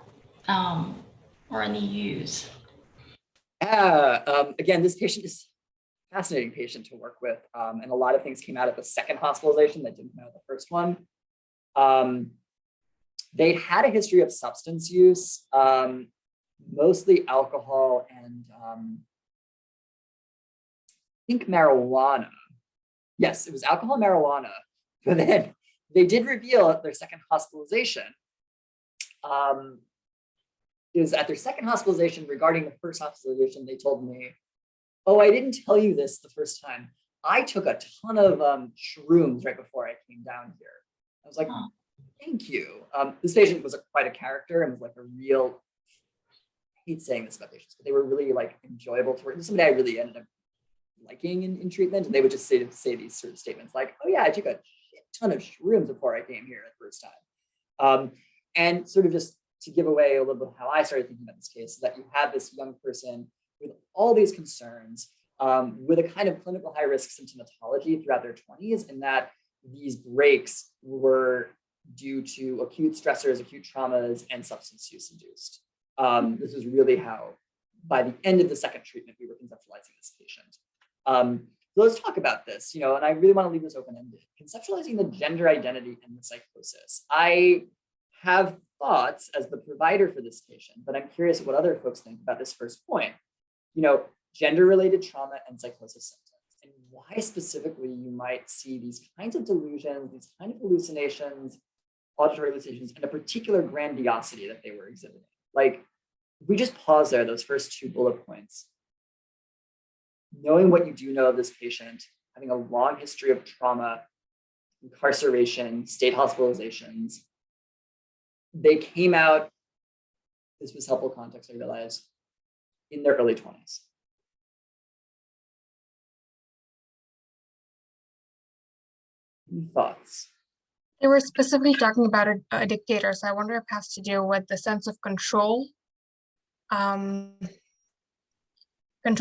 or any use. Yeah. Again, this patient is a fascinating patient to work with, and a lot of things came out of the second hospitalization that didn't come out of the first one. They had a history of substance use, mostly alcohol and I think marijuana. Yes, it was alcohol and marijuana. But then they did reveal at their second hospitalization. It was at their second hospitalization regarding the first hospitalization, they told me, oh, I didn't tell you this the first time. I took a ton of shrooms right before I came down here. I was like, oh, thank you. This patient was quite a character and was like a real, I hate saying this about patients, but they were really like enjoyable to work with. Somebody I really ended up liking in treatment. And they would just say these sort of statements like, oh yeah, I took a ton of shrooms before I came here the first time. And sort of just to give away a little bit of how I started thinking about this case is that you have this young person with all these concerns, with a kind of clinical high risk symptomatology throughout their 20s, and that these breaks were due to acute stressors, acute traumas, and substance use induced. This is really how, by the end of the second treatment, we were conceptualizing this patient. So let's talk about this, and I really want to leave this open-ended. Conceptualizing the gender identity and the psychosis. I have thoughts as the provider for this patient, but I'm curious what other folks think about this first point. Gender-related trauma and psychosis symptoms, and why specifically you might see these kinds of delusions, these kind of hallucinations, auditory hallucinations, and a particular grandiosity that they were exhibiting. Like, if we just pause there, those first two bullet points, knowing what you do know of this patient, having a long history of trauma, incarceration, state hospitalizations, they came out, this was helpful context, I realize, in their early 20s. Any thoughts? They were specifically talking about a dictator, so I wonder if it has to do with the sense of control, control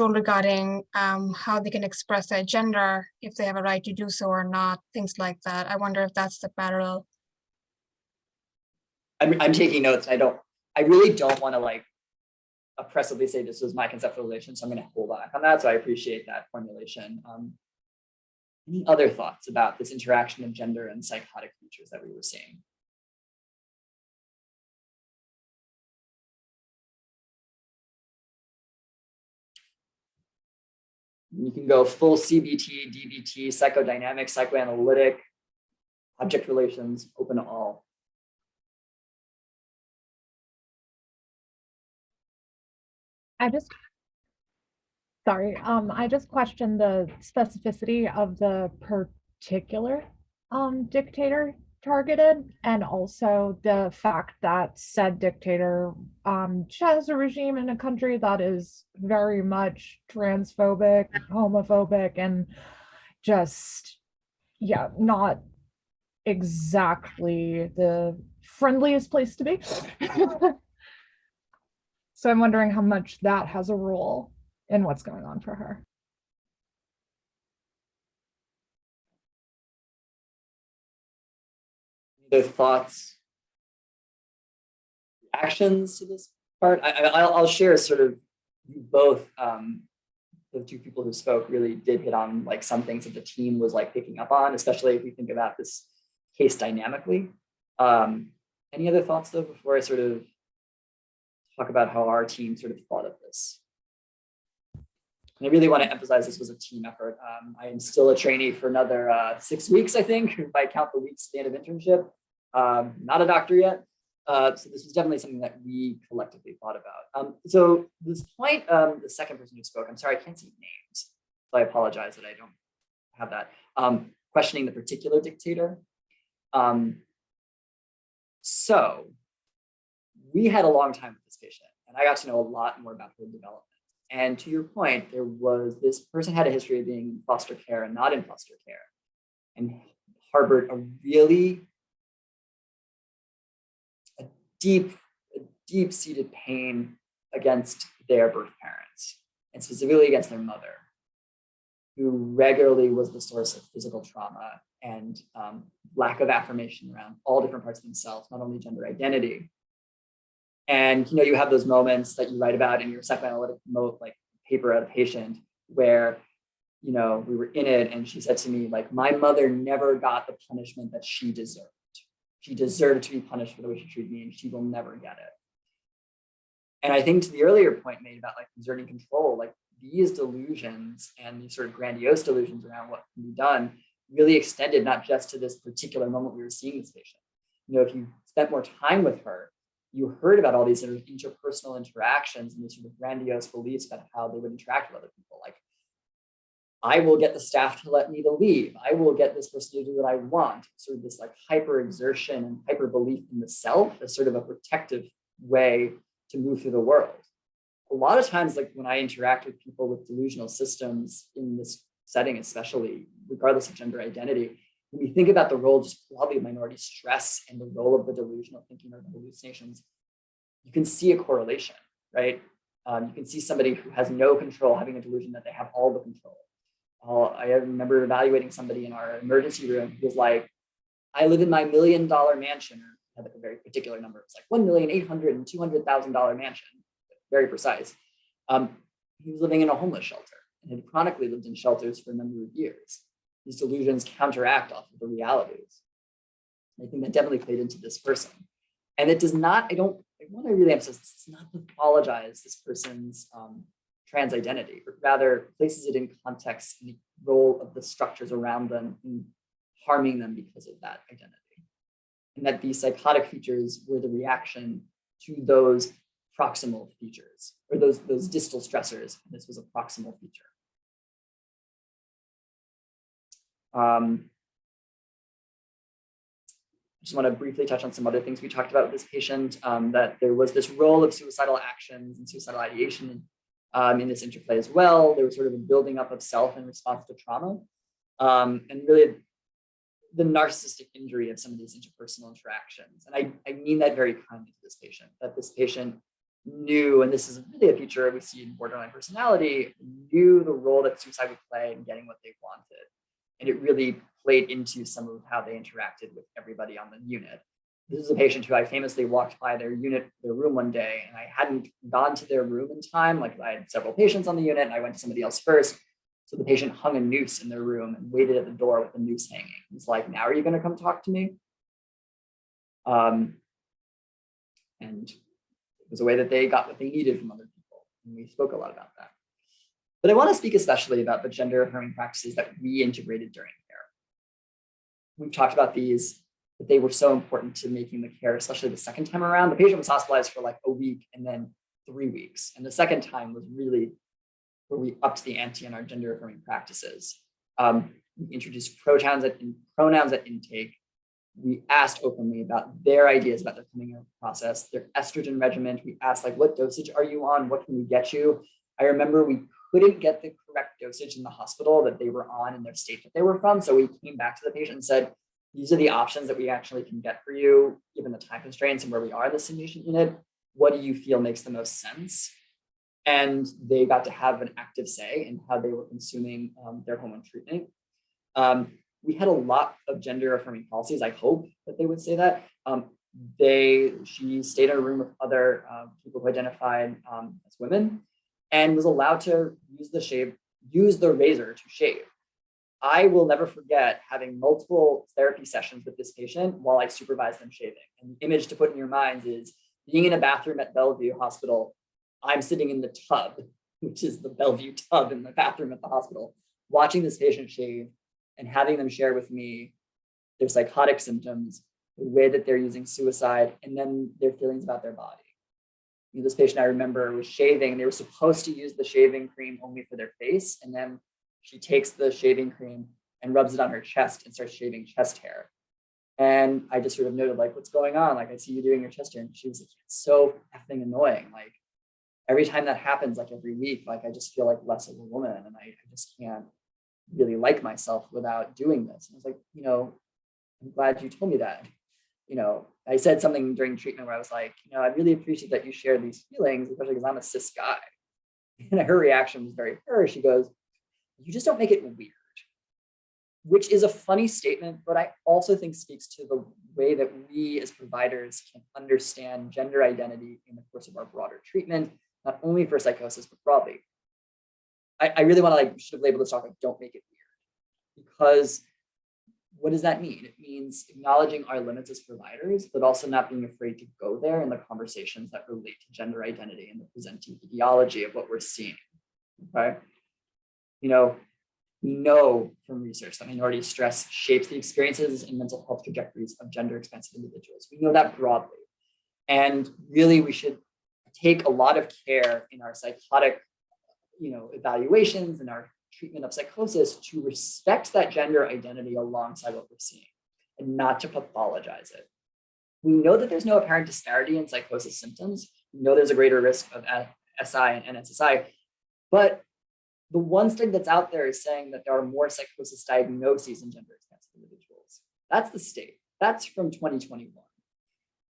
regarding how they can express their gender, if they have a right to do so or not, things like that. I wonder if that's the parallel. I'm taking notes. I really don't want to oppressively say this was my conceptualization, so I'm going to hold back on that. So I appreciate that formulation. Any other thoughts about this interaction of gender and psychotic features that we were seeing? You can go full CBT, DBT, psychodynamic, psychoanalytic, object relations, open to all. I just questioned the specificity of the particular dictator targeted, and also the fact that said dictator has a regime in a country that is very much transphobic, homophobic, and just, yeah, not exactly the friendliest place to be. So I'm wondering how much that has a role in what's going on for her. Any other thoughts, reactions to this part? I'll share sort of both. The two people who spoke really did hit on some things that the team was picking up on, especially if we think about this case dynamically. Any other thoughts though before I sort of talk about how our team sort of thought of this? And I really want to emphasize this was a team effort. I am still a trainee for another 6 weeks, I think, if I count the weeks at the end of internship. Not a doctor yet. So this was definitely something that we collectively thought about. So this point, the second person who spoke, I'm sorry, I can't see names. So I apologize that I don't have that. Questioning the particular dictator. So we had a long time with this patient, and I got to know a lot more about her development. And to your point, this person had a history of being in foster care and not in foster care, and harbored a really deep-seated pain against their birth parents, and specifically against their mother, who regularly was the source of physical trauma and lack of affirmation around all different parts of themselves, not only gender identity. And you have those moments that you write about in your psychoanalytic paper at a patient where we were in it, and she said to me, like, my mother never got the punishment that she deserved. She deserved to be punished for the way she treated me, and she will never get it. And I think to the earlier point made about like exerting control, like these delusions and these sort of grandiose delusions around what can be done really extended not just to this particular moment we were seeing this patient. If you spent more time with her, you heard about all these sort of interpersonal interactions and these sort of grandiose beliefs about how they would interact with other people. Like, I will get the staff to let me to leave. I will get this person to do what I want. Sort of this like hyper exertion and hyper belief in the self as sort of a protective way to move through the world. A lot of times, like when I interact with people with delusional systems in this setting, especially regardless of gender identity, when we think about the role just broadly of minority stress and the role of the delusional thinking or the hallucinations, you can see a correlation, right? You can see somebody who has no control having a delusion that they have all the control. I remember evaluating somebody in our emergency room who was like, I live in my $1 million mansion, or had like a very particular number. It's like $1,800,000 and $200,000 mansion, very precise. He was living in a homeless shelter and had chronically lived in shelters for a number of years. These delusions counteract off of the realities. I think that definitely played into this person. And it does not, I want to really emphasize this, does not pathologize this person's trans identity, but rather places it in context in the role of the structures around them in harming them because of that identity. And that these psychotic features were the reaction to those proximal features, or those distal stressors. And this was a proximal feature. I just want to briefly touch on some other things we talked about with this patient, that there was this role of suicidal actions and suicidal ideation in this interplay as well. There was sort of a building up of self in response to trauma, and really the narcissistic injury of some of these interpersonal interactions. And I mean that very kindly to this patient, that this patient knew, and this is really a feature we see in borderline personality, knew the role that suicide would play in getting what they wanted. And it really played into some of how they interacted with everybody on the unit. This is a patient who I famously walked by their room one day, and I hadn't gone to their room in time. Like, I had several patients on the unit and I went to somebody else first. So the patient hung a noose in their room and waited at the door with the noose hanging. He's like, now are you going to come talk to me? And it was a way that they got what they needed from other people. And we spoke a lot about that. But I want to speak especially about the gender-affirming practices that we integrated during care. We've talked about these, that they were so important to making the care, especially the second time around. The patient was hospitalized for like a week and then 3 weeks. And the second time was really where we upped the ante on our gender-affirming practices. We introduced pronouns at intake. We asked openly about their ideas about their coming out process, their estrogen regimen. We asked, like, what dosage are you on? What can we get you? I remember we couldn't get the correct dosage in the hospital that they were on in their state that they were from. So we came back to the patient and said, these are the options that we actually can get for you, given the time constraints and where we are in this inpatient unit. What do you feel makes the most sense? And they got to have an active say in how they were consuming their hormone treatment. We had a lot of gender-affirming policies. I hope that they would say that. She stayed in a room with other people who identified as women, and was allowed to use the razor to shave. I will never forget having multiple therapy sessions with this patient while I supervised them shaving. And the image to put in your minds is being in a bathroom at Bellevue Hospital. I'm sitting in the tub, which is the Bellevue tub in the bathroom at the hospital, watching this patient shave and having them share with me their psychotic symptoms, the way that they're using suicide, and then their feelings about their body. This patient, I remember, was shaving. They were supposed to use the shaving cream only for their face. And then she takes the shaving cream and rubs it on her chest and starts shaving chest hair. And I just sort of noted, like, what's going on? Like, I see you doing your chest hair. And she was like, it's so effing annoying. Like, every time that happens, like every week, like I just feel like less of a woman, and I just can't really like myself without doing this. And I was like, you know, I'm glad you told me that. You know, I said something during treatment where I was like, you know, I really appreciate that you share these feelings, especially because I'm a cis guy. And her reaction was very her. She goes, you just don't make it weird, which is a funny statement, but I also think speaks to the way that we as providers can understand gender identity in the course of our broader treatment, not only for psychosis, but broadly. I really want to like should have labeled this talk like don't make it weird, because what does that mean? It means acknowledging our limits as providers, but also not being afraid to go there in the conversations that relate to gender identity and the presenting ideology of what we're seeing. Okay, you know, we know from research that minority stress shapes the experiences and mental health trajectories of gender-expansive individuals. We know that broadly, and really we should take a lot of care in our psychotic, you know, evaluations and our treatment of psychosis to respect that gender identity alongside what we're seeing and not to pathologize it. We know that there's no apparent disparity in psychosis symptoms. We know there's a greater risk of SI and NSSI, but the one study that's out there is saying that there are more psychosis diagnoses in gender-expansive individuals. That's the state. That's from 2021.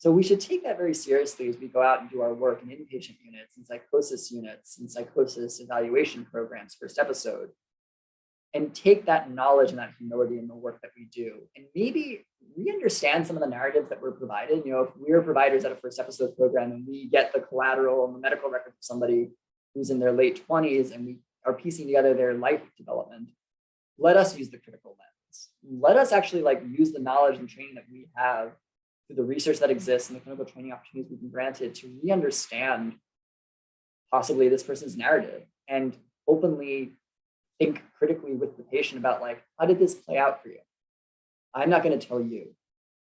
So we should take that very seriously as we go out and do our work in inpatient units and psychosis units and psychosis evaluation programs, first episode, and take that knowledge and that humility in the work that we do, and maybe re-understand some of the narratives that we're provided. You know, if we're providers at a first episode program and we get the collateral and the medical record of somebody who's in their late 20s and we are piecing together their life development, let us use the critical lens. Let us actually like use the knowledge and training that we have through the research that exists and the clinical training opportunities we've been granted to re-understand possibly this person's narrative and openly think critically with the patient about like, how did this play out for you? I'm not going to tell you.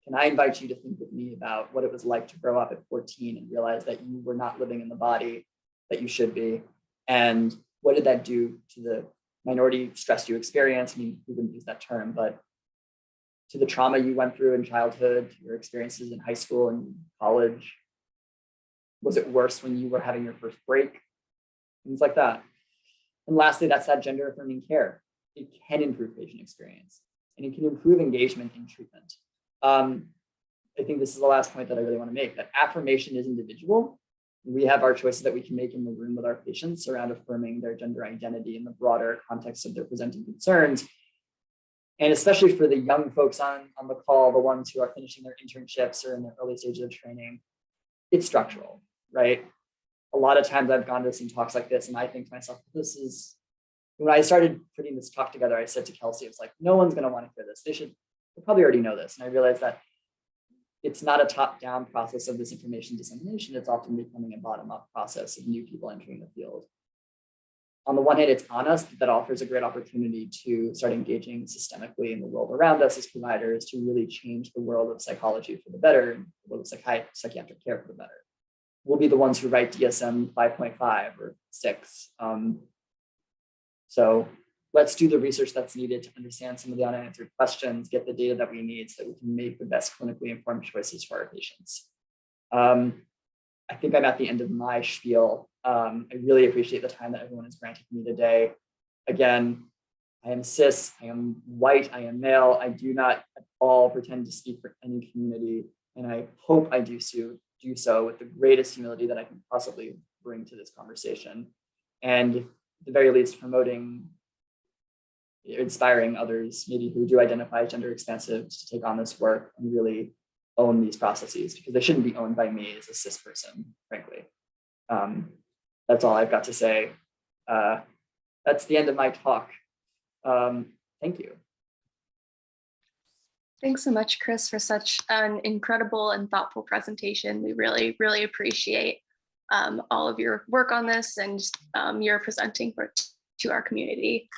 Can I invite you to think with me about what it was like to grow up at 14 and realize that you were not living in the body that you should be? And what did that do to the minority stress you experienced? I mean, we wouldn't use that term, but to the trauma you went through in childhood, to your experiences in high school and college. Was it worse when you were having your first break? Things like that. And lastly, that's that gender-affirming care. It can improve patient experience and it can improve engagement in treatment. I think this is the last point that I really want to make, that affirmation is individual. We have our choices that we can make in the room with our patients around affirming their gender identity in the broader context of their presenting concerns. And especially for the young folks on the call, the ones who are finishing their internships or in the early stages of training, it's structural, right? A lot of times I've gone to some talks like this and I think to myself, this is, when I started putting this talk together, I said to Kelsey, it's like, no one's gonna want to hear this. They'll probably already know this. And I realized that it's not a top-down process of this information dissemination. It's often becoming a bottom-up process of new people entering the field. On the one hand, it's on us, but that offers a great opportunity to start engaging systemically in the world around us as providers to really change the world of psychology for the better and the world of psychiatric care for the better. We'll be the ones who write DSM 5.5 or 6. So let's do the research that's needed to understand some of the unanswered questions, get the data that we need so that we can make the best clinically informed choices for our patients. I think I'm at the end of my spiel. I really appreciate the time that everyone has granted me today. Again, I am cis, I am white, I am male. I do not at all pretend to speak for any community, and I hope I do so with the greatest humility that I can possibly bring to this conversation. And at the very least, inspiring others, maybe who do identify as gender expansive, to take on this work and really own these processes, because they shouldn't be owned by me as a cis person, frankly. That's all I've got to say. That's the end of my talk. Thank you. Thanks so much, Chris, for such an incredible and thoughtful presentation. We really, really appreciate all of your work on this and your presenting to our community.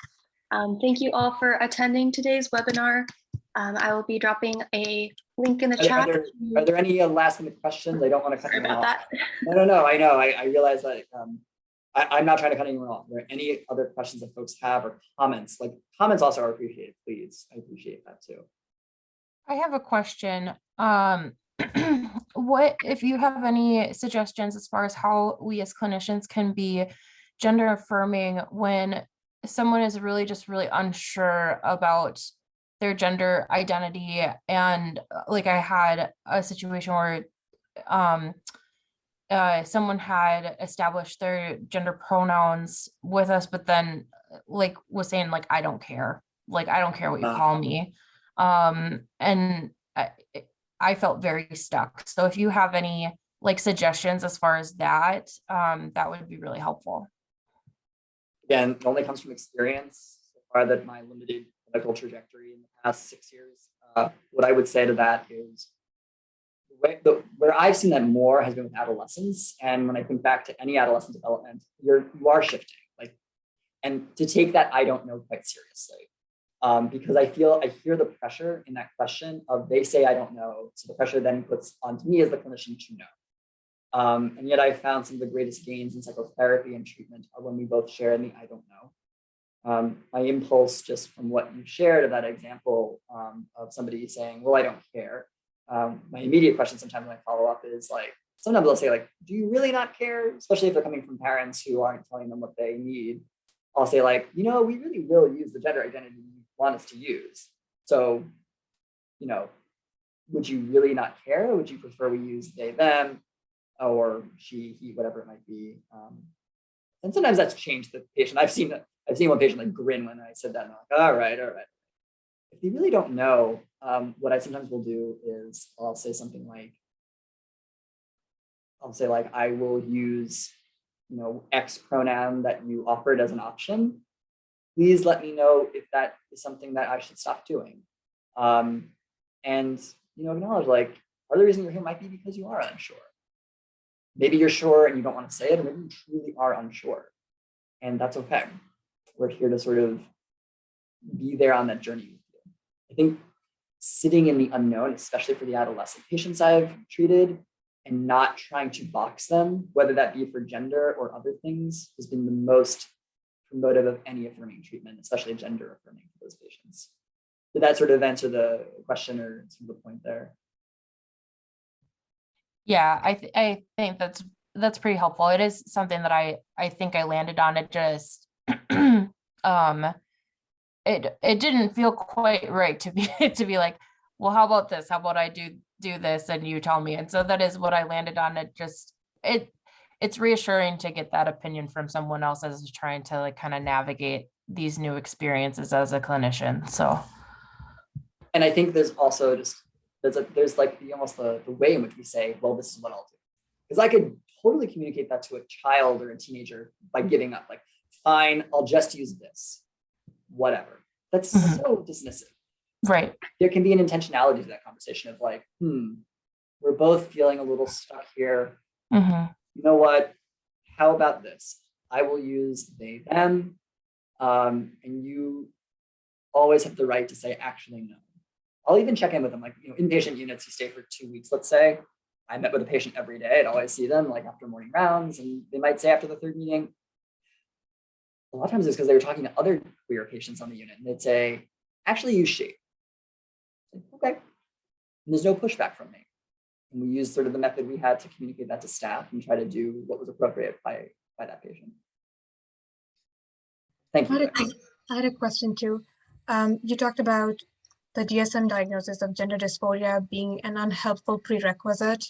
Thank you all for attending today's webinar. I will be dropping a link in the chat. Are there any last minute questions? I don't want to cut anyone off. That. No, I know. I realize that I'm not trying to cut anyone off. Are there any other questions that folks have or comments? Like comments also are appreciated, please. I appreciate that too. I have a question. what if you have any suggestions as far as how we as clinicians can be gender affirming when someone is really just really unsure about their gender identity? And like I had a situation where someone had established their gender pronouns with us, but then like was saying like, I don't care what you call me. And I felt very stuck. So if you have any like suggestions as far as that, that would be really helpful. Again, it only comes from experience, so far that my limited medical trajectory in the past 6 years. What I would say to that is where I've seen that more has been with adolescents. And when I think back to any adolescent development, you are shifting, like, and to take that I don't know quite seriously. Because I hear the pressure in that question of they say I don't know, so the pressure then puts onto me as the clinician to know. And yet I found some of the greatest gains in psychotherapy and treatment are when we both share in the I don't know. My impulse just from what you shared of that example of somebody saying, well, I don't care. My immediate question sometimes when I follow up is like, sometimes they'll say like, do you really not care? Especially if they're coming from parents who aren't telling them what they need. I'll say like, we really will use the gender identity you want us to use. So, would you really not care? Or would you prefer we use they, them, or she, he, whatever it might be? And sometimes that's changed the patient. I've seen one patient like grin when I said that, and I'm like, all right. If they really don't know, what I sometimes will do is I'll say something like, I will use, X pronoun that you offered as an option. Please let me know if that is something that I should stop doing. And, acknowledge like, part of the reason you're here might be because you are unsure. Maybe you're sure and you don't want to say it, or maybe you truly are unsure. And that's okay. We're here to sort of be there on that journey with you. I think sitting in the unknown, especially for the adolescent patients I've treated, and not trying to box them, whether that be for gender or other things, has been the most promotive of any affirming treatment, especially gender affirming for those patients. Did that sort of answer the question or sort of the point there? Yeah, I think that's pretty helpful. It is something that I think I landed on. It just it didn't feel quite right to be like, well, how about this? How about I do this and you tell me? And so that is what I landed on. It's reassuring to get that opinion from someone else as is trying to like kind of navigate these new experiences as a clinician. So, and I think there's also just there's like the way in which we say, well, this is what I'll do. Because I could totally communicate that to a child or a teenager by giving up, like, fine, I'll just use this, whatever. That's so dismissive. Right. There can be an intentionality to that conversation of like, we're both feeling a little stuck here. You know what? How about this? I will use they, them, and you always have the right to say, actually, no. I'll even check in with them, like, inpatient units, you stay for 2 weeks, let's say. I met with a patient every day. I'd always see them like after morning rounds, and they might say after the third meeting, a lot of times it's because they were talking to other queer patients on the unit, and they'd say, actually use she. Like, okay. And there's no pushback from me. And we used sort of the method we had to communicate that to staff and try to do what was appropriate by that patient. Thank you. I had a question too. You talked about the DSM diagnosis of gender dysphoria being an unhelpful prerequisite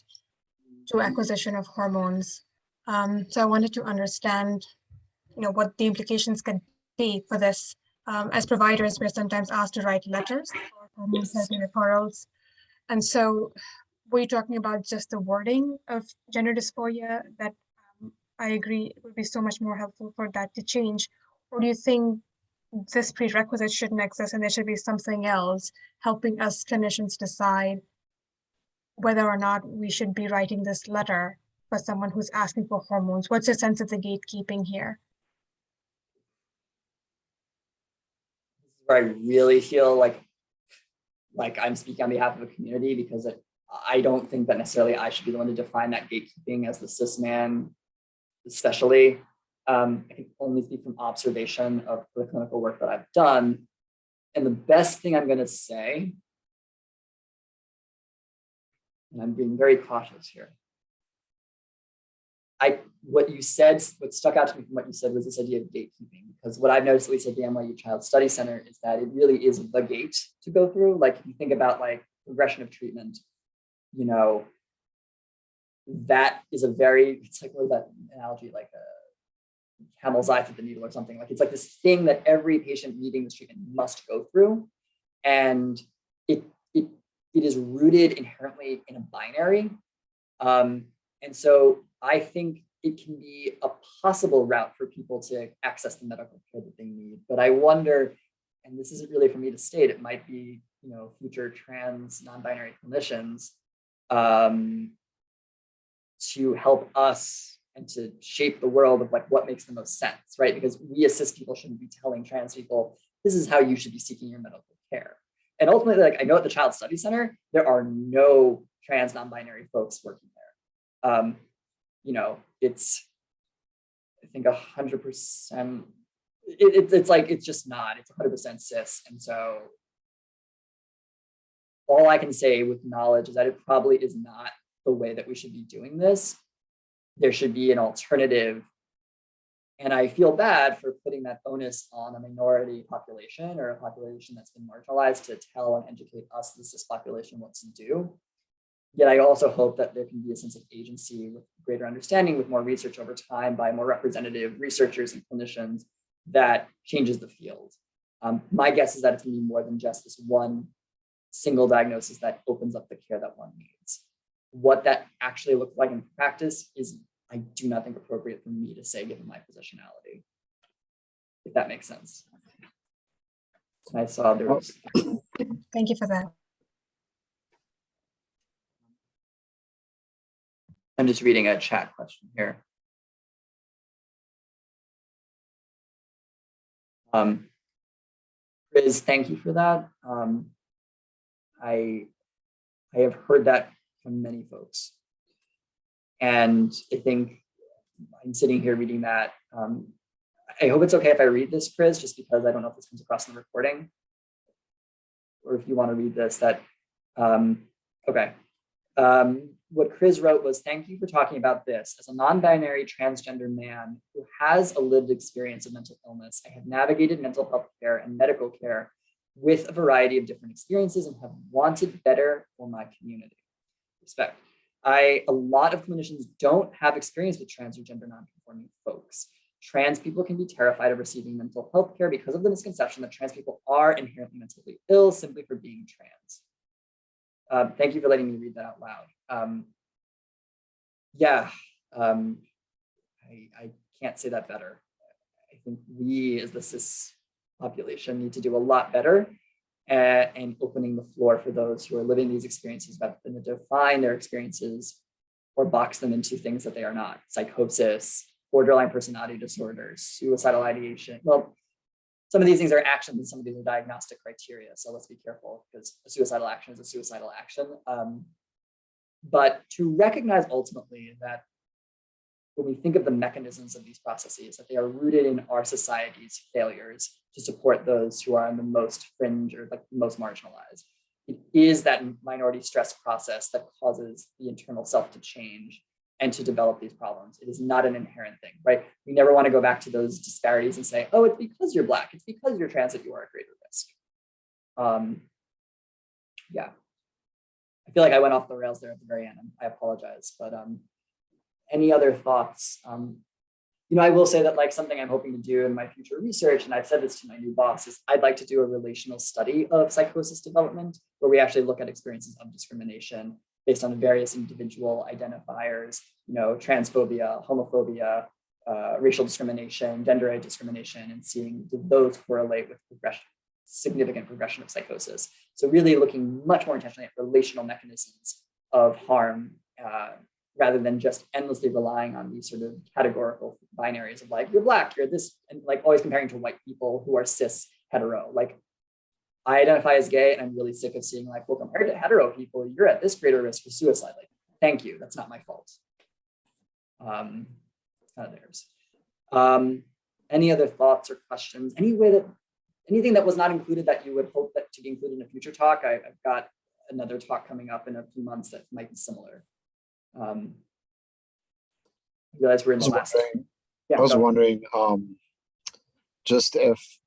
to acquisition of hormones. So I wanted to understand, what the implications could be for this. As providers, we're sometimes asked to write letters for hormone therapy referrals. And so were you talking about just the wording of gender dysphoria that I agree it would be so much more helpful for that to change? Or do you think this prerequisite shouldn't exist and there should be something else helping us clinicians decide whether or not we should be writing this letter for someone who's asking for hormones? What's your sense of the gatekeeping here? Where I really feel like I'm speaking on behalf of a community, because I don't think that necessarily I should be the one to define that gatekeeping as the cis man, especially. I can only speak from observation of the clinical work that I've done. And the best thing I'm going to say and I'm being very cautious here. What you said, what stuck out to me from what you said was this idea of gatekeeping, because what I've noticed, at least at the NYU Child Study Center, is that it really is the gate to go through. Like if you think about like progression of treatment, you know, that is a very, it's like, what is that analogy, like a camel's eye through the needle or something. Like it's like this thing that every patient needing this treatment must go through. And it is rooted inherently in a binary. And so I think it can be a possible route for people to access the medical care that they need. But I wonder, and this isn't really for me to state, it might be, you know, future trans non-binary clinicians to help us and to shape the world of like what makes the most sense, right? Because we as cis people shouldn't be telling trans people, this is how you should be seeking your medical care. And ultimately, like I know at the Child Study Center, there are no trans non-binary folks working there. You know, it's, I think 100%, it's like, it's just not, it's 100% cis. And so all I can say with knowledge is that it probably is not the way that we should be doing this. There should be an alternative. And I feel bad for putting that onus on a minority population or a population that's been marginalized to tell and educate us, the cis population, what to do. Yet I also hope that there can be a sense of agency with greater understanding, with more research over time by more representative researchers and clinicians that changes the field. My guess is that it's going to be more than just this one single diagnosis that opens up the care that one needs. What that actually looks like in practice is, I do not think, appropriate for me to say given my positionality, if that makes sense. I saw there was. Thank you for that. I'm just reading a chat question here. Riz, thank you for that. I have heard that from many folks. And I think I'm sitting here reading that. I hope it's okay if I read this, Chris, just because I don't know if this comes across in the recording, or if you want to read this, that, okay. What Chris wrote was, thank you for talking about this. As a non-binary transgender man who has a lived experience of mental illness, I have navigated mental health care and medical care with a variety of different experiences and have wanted better for my community. Respect. A lot of clinicians don't have experience with trans or gender non-conforming folks. Trans people can be terrified of receiving mental health care because of the misconception that trans people are inherently mentally ill simply for being trans. Thank you for letting me read that out loud. I can't say that better. I think we as the cis population need to do a lot better and opening the floor for those who are living these experiences rather than to define their experiences or box them into things that they are not. Psychosis, borderline personality disorders, suicidal ideation. Well, some of these things are actions and some of these are diagnostic criteria. So let's be careful because a suicidal action is a suicidal action. But to recognize ultimately that when we think of the mechanisms of these processes, that they are rooted in our society's failures to support those who are on the most fringe or like the most marginalized. It is that minority stress process that causes the internal self to change and to develop these problems. It is not an inherent thing, right? We never want to go back to those disparities and say, oh, it's because you're Black, it's because you're trans that you are at greater risk. Yeah, I feel like I went off the rails there at the very end. I apologize, but any other thoughts? You know, I will say that like something I'm hoping to do in my future research, and I've said this to my new boss, is I'd like to do a relational study of psychosis development, where we actually look at experiences of discrimination based on various individual identifiers, you know, transphobia, homophobia, racial discrimination, gender discrimination, and seeing did those correlate with significant progression of psychosis. So really looking much more intentionally at relational mechanisms of harm rather than just endlessly relying on these sort of categorical binaries of like, you're Black, you're this, and like always comparing to white people who are cis hetero. Like I identify as gay and I'm really sick of seeing like, well, compared to hetero people, you're at this greater risk for suicide. Like, thank you, that's not my fault. It's kind of theirs. Any other thoughts or questions? Anything that was not included that you would hope that to be included in a future talk? I've got another talk coming up in a few months that might be similar. I realize we're in the last. Yeah, I was wondering, just if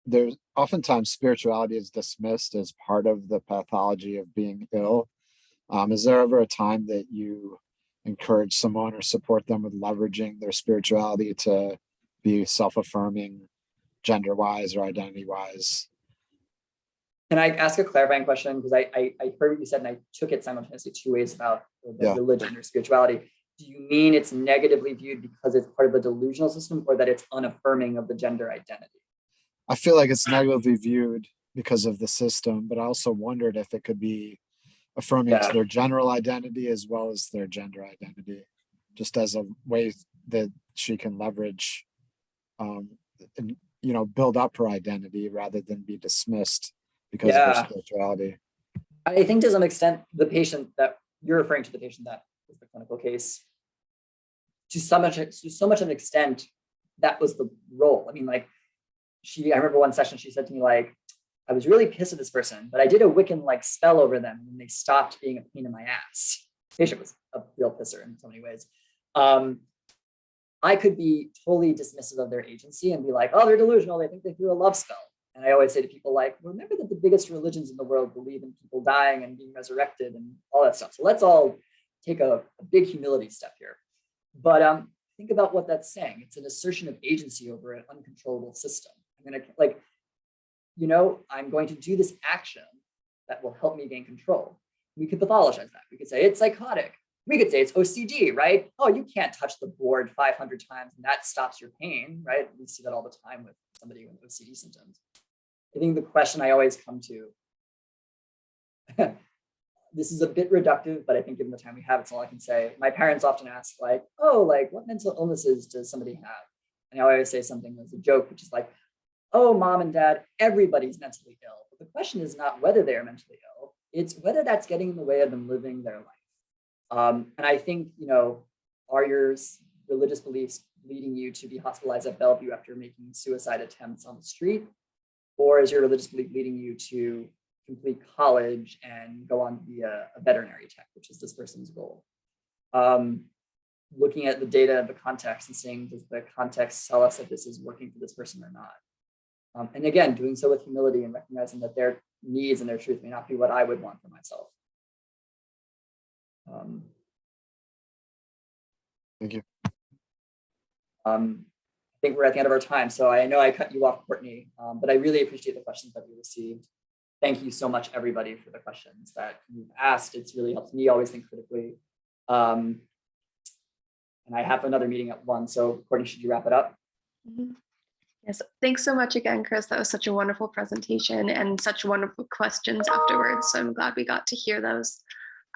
there's oftentimes spirituality is dismissed as part of the pathology of being ill. Is there ever a time that you encourage someone or support them with leveraging their spirituality to be self-affirming, gender-wise or identity-wise? Can I ask a clarifying question? Because I heard what you said and I took it simultaneously two ways about religion or spirituality. Do you mean it's negatively viewed because it's part of the delusional system, or that it's unaffirming of the gender identity? I feel like it's negatively viewed because of the system, but I also wondered if it could be affirming to their general identity as well as their gender identity, just as a way that she can leverage, and, you know, build up her identity rather than be dismissed because of her spirituality. I think to some extent, the patient that you're referring to, the patient that was the clinical case, to so much of an extent, that was the role. I mean, like, I remember one session, she said to me, like, I was really pissed at this person, but I did a Wiccan like spell over them and they stopped being a pain in my ass. The patient was a real pisser in so many ways. I could be totally dismissive of their agency and be like, oh, they're delusional. They think they threw a love spell. And I always say to people, like, remember that the biggest religions in the world believe in people dying and being resurrected and all that stuff. So let's all take a big humility step here. But think about what that's saying. It's an assertion of agency over an uncontrollable system. I'm going to, like, you know, I'm going to do this action that will help me gain control. We could pathologize that. We could say it's psychotic. We could say it's OCD, right? Oh, you can't touch the board 500 times and that stops your pain, right? We see that all the time with somebody with OCD symptoms. I think the question I always come to, this is a bit reductive, but I think given the time we have, it's all I can say. My parents often ask, like, oh, like, what mental illnesses does somebody have? And I always say something as a joke, which is like, oh, mom and dad, everybody's mentally ill. But the question is not whether they are mentally ill, it's whether that's getting in the way of them living their life. And I think, you know, are your religious beliefs leading you to be hospitalized at Bellevue after making suicide attempts on the street? Or is your religious belief leading you to complete college and go on to be a veterinary tech, which is this person's goal? Looking at the data, the context, and seeing, does the context tell us that this is working for this person or not? And again, doing so with humility and recognizing that their needs and their truth may not be what I would want for myself. Thank you. I think we're at the end of our time. So I know I cut you off, Courtney, but I really appreciate the questions that we received. Thank you so much, everybody, for the questions that you've asked. It's really helped me always think critically. And I have another meeting at 1. So Courtney, should you wrap it up? Yes, thanks so much again, Chris. That was such a wonderful presentation and such wonderful questions afterwards. So I'm glad we got to hear those.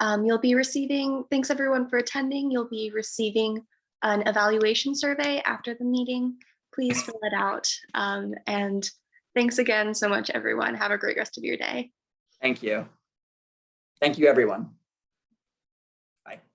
You'll be receiving, thanks everyone for attending. You'll be receiving an evaluation survey after the meeting. Please fill it out. And thanks again so much, everyone. Have a great rest of your day. Thank you. Thank you, everyone.